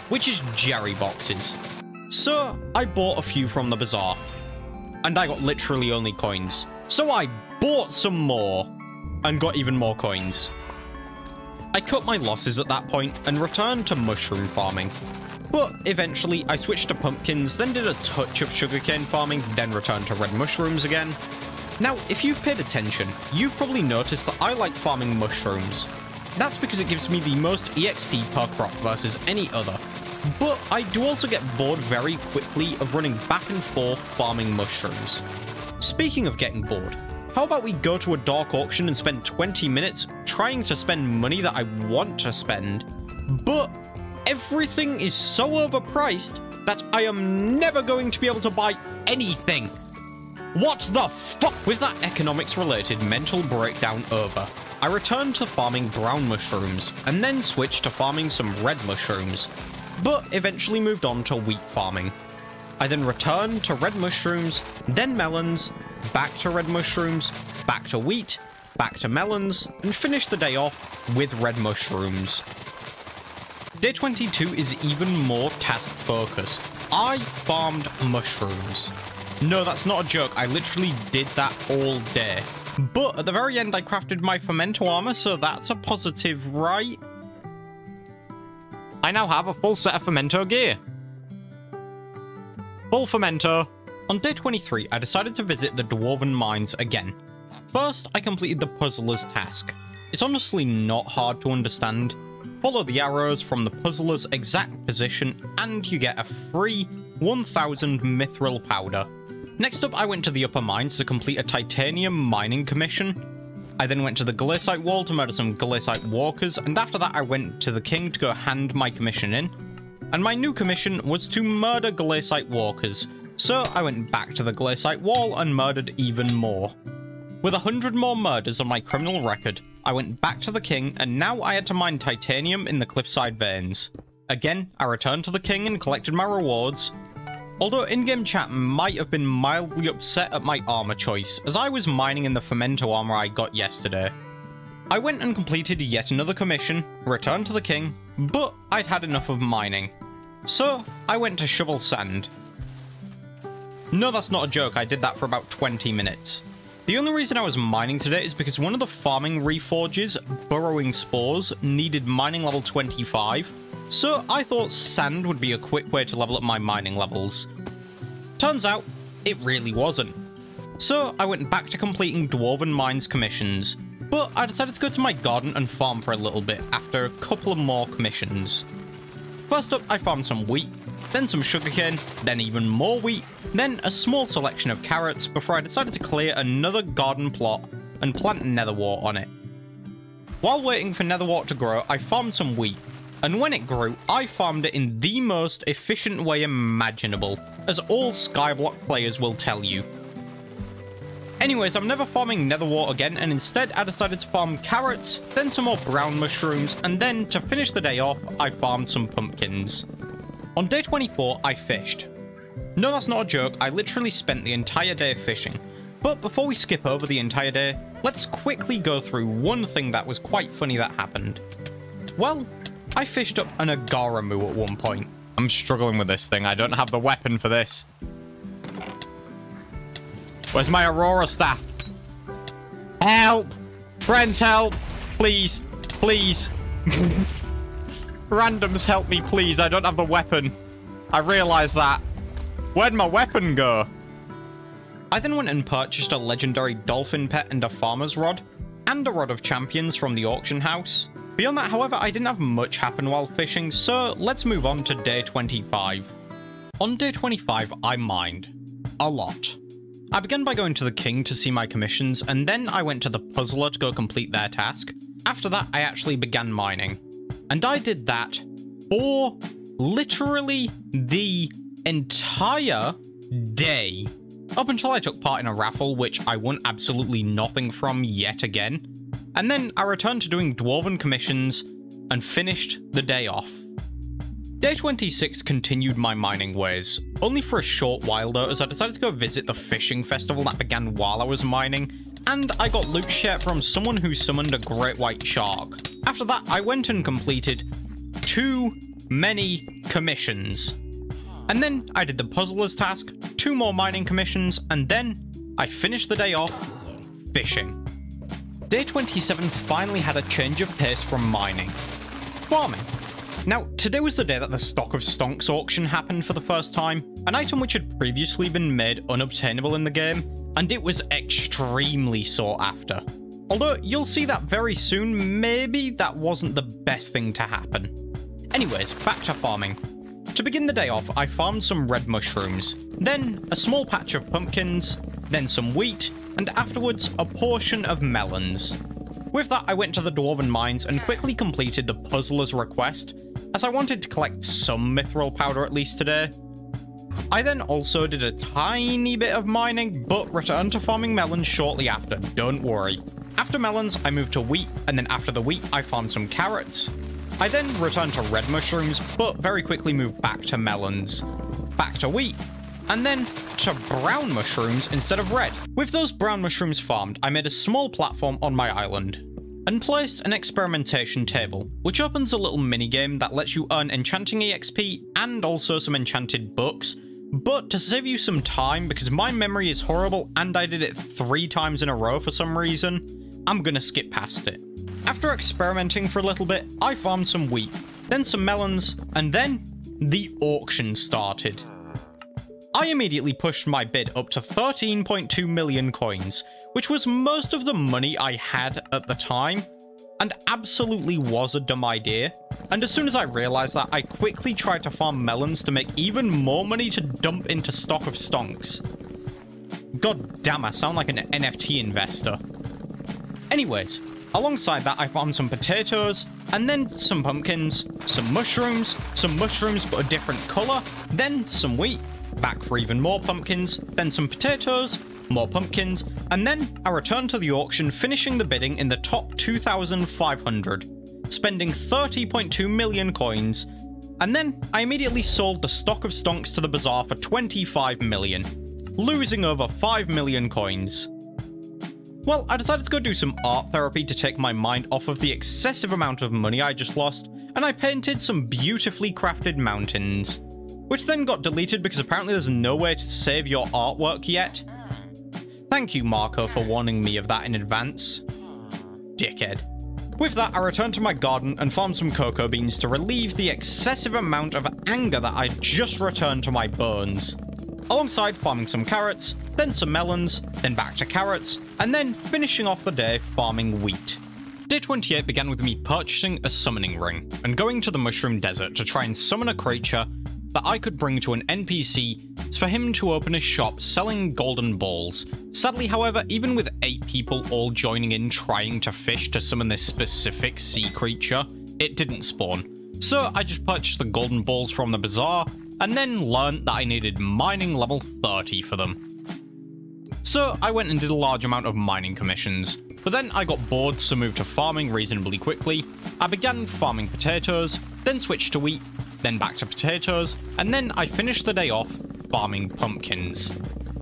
which is Jerry boxes. So, I bought a few from the bazaar, and I got literally only coins. So I bought some more, and got even more coins. I cut my losses at that point, and returned to mushroom farming. But eventually, I switched to pumpkins, then did a touch of sugarcane farming, then returned to red mushrooms again. Now, if you've paid attention, you've probably noticed that I like farming mushrooms. That's because it gives me the most EXP per crop versus any other. But I do also get bored very quickly of running back and forth farming mushrooms. Speaking of getting bored, how about we go to a dark auction and spend 20 minutes trying to spend money that I want to spend, but everything is so overpriced that I am never going to be able to buy anything. What the fuck? With that economics-related mental breakdown over, I returned to farming brown mushrooms, and then switched to farming some red mushrooms, but eventually moved on to wheat farming. I then returned to red mushrooms, then melons, back to red mushrooms, back to wheat, back to melons, and finished the day off with red mushrooms. Day 22 is even more task-focused. I farmed mushrooms. No, that's not a joke, I literally did that all day. But at the very end I crafted my Fermento armor, so that's a positive, right? I now have a full set of Fermento gear. Full Fermento. On day 23, I decided to visit the Dwarven Mines again. First, I completed the Puzzler's task. It's honestly not hard to understand. Follow the arrows from the puzzler's exact position, and you get a free 1000 mithril powder. Next up, I went to the upper mines to complete a titanium mining commission. I then went to the glaciate wall to murder some glaciate walkers, and after that I went to the king to go hand my commission in. And my new commission was to murder glaciate walkers, so I went back to the glaciate wall and murdered even more. With 100 more murders on my criminal record, I went back to the king, and now I had to mine titanium in the cliffside veins. Again, I returned to the king and collected my rewards. Although in-game chat might have been mildly upset at my armor choice, as I was mining in the Fermento armor I got yesterday. I went and completed yet another commission, returned to the king, but I'd had enough of mining. So, I went to shovel sand. No, that's not a joke, I did that for about 20 minutes. The only reason I was mining today is because one of the farming reforges, Burrowing Spores, needed mining level 25, so I thought sand would be a quick way to level up my mining levels. Turns out, it really wasn't. So I went back to completing Dwarven Mines commissions, but I decided to go to my garden and farm for a little bit after a couple of more commissions. First up, I farmed some wheat, then some sugarcane, then even more wheat, then a small selection of carrots before I decided to clear another garden plot and plant netherwort on it. While waiting for netherwort to grow, I farmed some wheat, and when it grew, I farmed it in the most efficient way imaginable, as all Skyblock players will tell you. Anyways, I'm never farming netherwort again, and instead I decided to farm carrots, then some more brown mushrooms, and then to finish the day off, I farmed some pumpkins. On day 24, I fished. No, that's not a joke, I literally spent the entire day fishing. But before we skip over the entire day, let's quickly go through one thing that was quite funny that happened. Well, I fished up an Agaramu at one point. I'm struggling with this thing, I don't have the weapon for this. Where's my Aurora staff? Help! Friends, help! Please, please. Randoms, help me, please. I don't have the weapon. I realize that. Where'd my weapon go? I then went and purchased a legendary dolphin pet and a farmer's rod, and a rod of champions from the auction house. Beyond that, however, I didn't have much happen while fishing, so let's move on to day 25. On day 25, I mined. A lot. I began by going to the king to see my commissions, and then I went to the puzzler to go complete their task. After that, I actually began mining. And I did that for literally the entire day. up until I took part in a raffle, which I won absolutely nothing from yet again. And then I returned to doing dwarven commissions and finished the day off. Day 26 continued my mining ways, only for a short while though, as I decided to go visit the fishing festival that began while I was mining, and I got loot share from someone who summoned a great white shark. After that, I went and completed too many commissions. And then I did the puzzler's task, 2 more mining commissions, and then I finished the day off fishing. Day 27 finally had a change of pace from mining. Farming. Now, today was the day that the Stock of Stonks auction happened for the first time, an item which had previously been made unobtainable in the game, and it was extremely sought after. Although, you'll see that very soon, maybe that wasn't the best thing to happen. Anyways, back to farming. To begin the day off, I farmed some red mushrooms, then a small patch of pumpkins, then some wheat, and afterwards a portion of melons. With that, I went to the dwarven mines and quickly completed the puzzler's request, as I wanted to collect some mithril powder at least today. I then also did a tiny bit of mining, but returned to farming melons shortly after, don't worry. After melons, I moved to wheat, and then after the wheat, I farmed some carrots. I then returned to red mushrooms, but very quickly moved back to melons, back to wheat, and then to brown mushrooms instead of red. With those brown mushrooms farmed, I made a small platform on my island, and placed an experimentation table, which opens a little minigame that lets you earn enchanting EXP and also some enchanted books. But to save you some time, because my memory is horrible and I did it 3 times in a row for some reason, I'm gonna skip past it. After experimenting for a little bit, I farmed some wheat, then some melons, and then the auction started. I immediately pushed my bid up to 13.2 million coins, which was most of the money I had at the time, and absolutely was a dumb idea. And as soon as I realized that, I quickly tried to farm melons to make even more money to dump into Stock of Stonks. God damn, I sound like an NFT investor. Anyways, alongside that, I farmed some potatoes, and then some pumpkins, some mushrooms but a different color, then some wheat, back for even more pumpkins, then some potatoes, more pumpkins, and then I returned to the auction, finishing the bidding in the top 2,500, spending 30.2 million coins, and then I immediately sold the Stock of Stonks to the bazaar for 25 million, losing over 5 million coins. Well, I decided to go do some art therapy to take my mind off of the excessive amount of money I just lost, and I painted some beautifully crafted mountains, which then got deleted because apparently there's no way to save your artwork yet. Thank you, Marco, for warning me of that in advance. Dickhead. With that, I returned to my garden and farmed some cocoa beans to relieve the excessive amount of anger that I just returned to my bones. Alongside farming some carrots, then some melons, then back to carrots, and then finishing off the day farming wheat. Day 28 began with me purchasing a summoning ring, and going to the Mushroom Desert to try and summon a creature that I could bring to an NPC for him to open a shop selling golden balls. Sadly, however, even with 8 people all joining in trying to fish to summon this specific sea creature, it didn't spawn. So I just purchased the golden balls from the bazaar, and then learned that I needed mining level 30 for them. So I went and did a large amount of mining commissions, but then I got bored so moved to farming reasonably quickly. I began farming potatoes, then switched to wheat, then back to potatoes, and then I finished the day off farming pumpkins.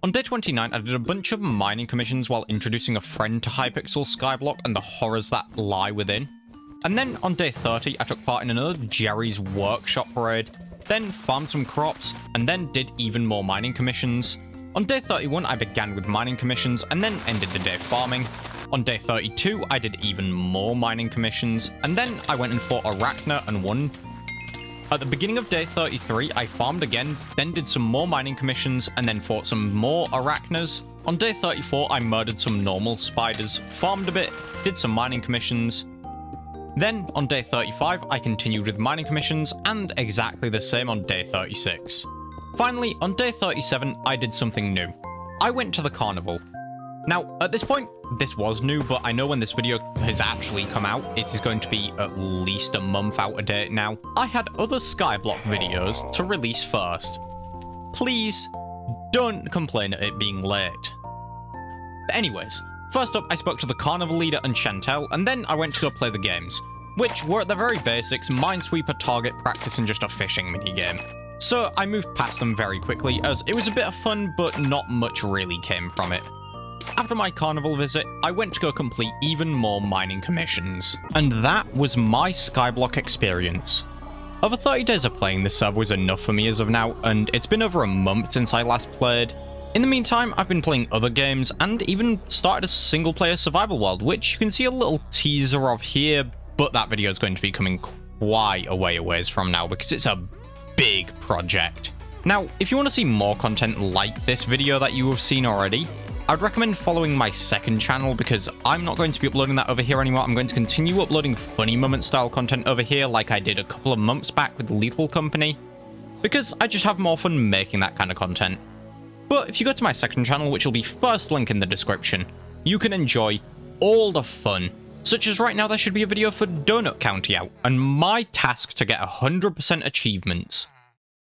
On day 29, I did a bunch of mining commissions while introducing a friend to Hypixel Skyblock and the horrors that lie within. And then on day 30, I took part in another Jerry's Workshop raid, then farmed some crops, and then did even more mining commissions. On day 31, I began with mining commissions, and then ended the day farming. On day 32, I did even more mining commissions, and then I went and fought Arachna and won. At the beginning of day 33, I farmed again, then did some more mining commissions, and then fought some more Arachnas. On day 34, I murdered some normal spiders, farmed a bit, did some mining commissions. Then, on day 35, I continued with mining commissions, and exactly the same on day 36. Finally, on day 37, I did something new. I went to the carnival. Now, at this point, this was new, but I know when this video has actually come out, it is going to be at least a month out of date now. I had other Skyblock videos to release first. Please don't complain at it being late. But anyways, first up I spoke to the carnival leader and Chantel, and then I went to go play the games, which were at the very basics, minesweeper, target practice, and just a fishing minigame. So I moved past them very quickly, as it was a bit of fun, but not much really came from it. After my carnival visit, I went to go complete even more mining commissions. And that was my Skyblock experience. Over 30 days of playing this server was enough for me as of now, and it's been over a month since I last played. In the meantime, I've been playing other games, and even started a single-player survival world, which you can see a little teaser of here, but that video is going to be coming quite a ways from now, because it's a big project. Now, if you want to see more content like this video that you have seen already, I'd recommend following my second channel, because I'm not going to be uploading that over here anymore. I'm going to continue uploading funny moment style content over here like I did a couple of months back with Lethal Company, because I just have more fun making that kind of content. But if you go to my second channel, which will be first link in the description, you can enjoy all the fun, such as right now there should be a video for Donut County out, and my task to get 100% achievements.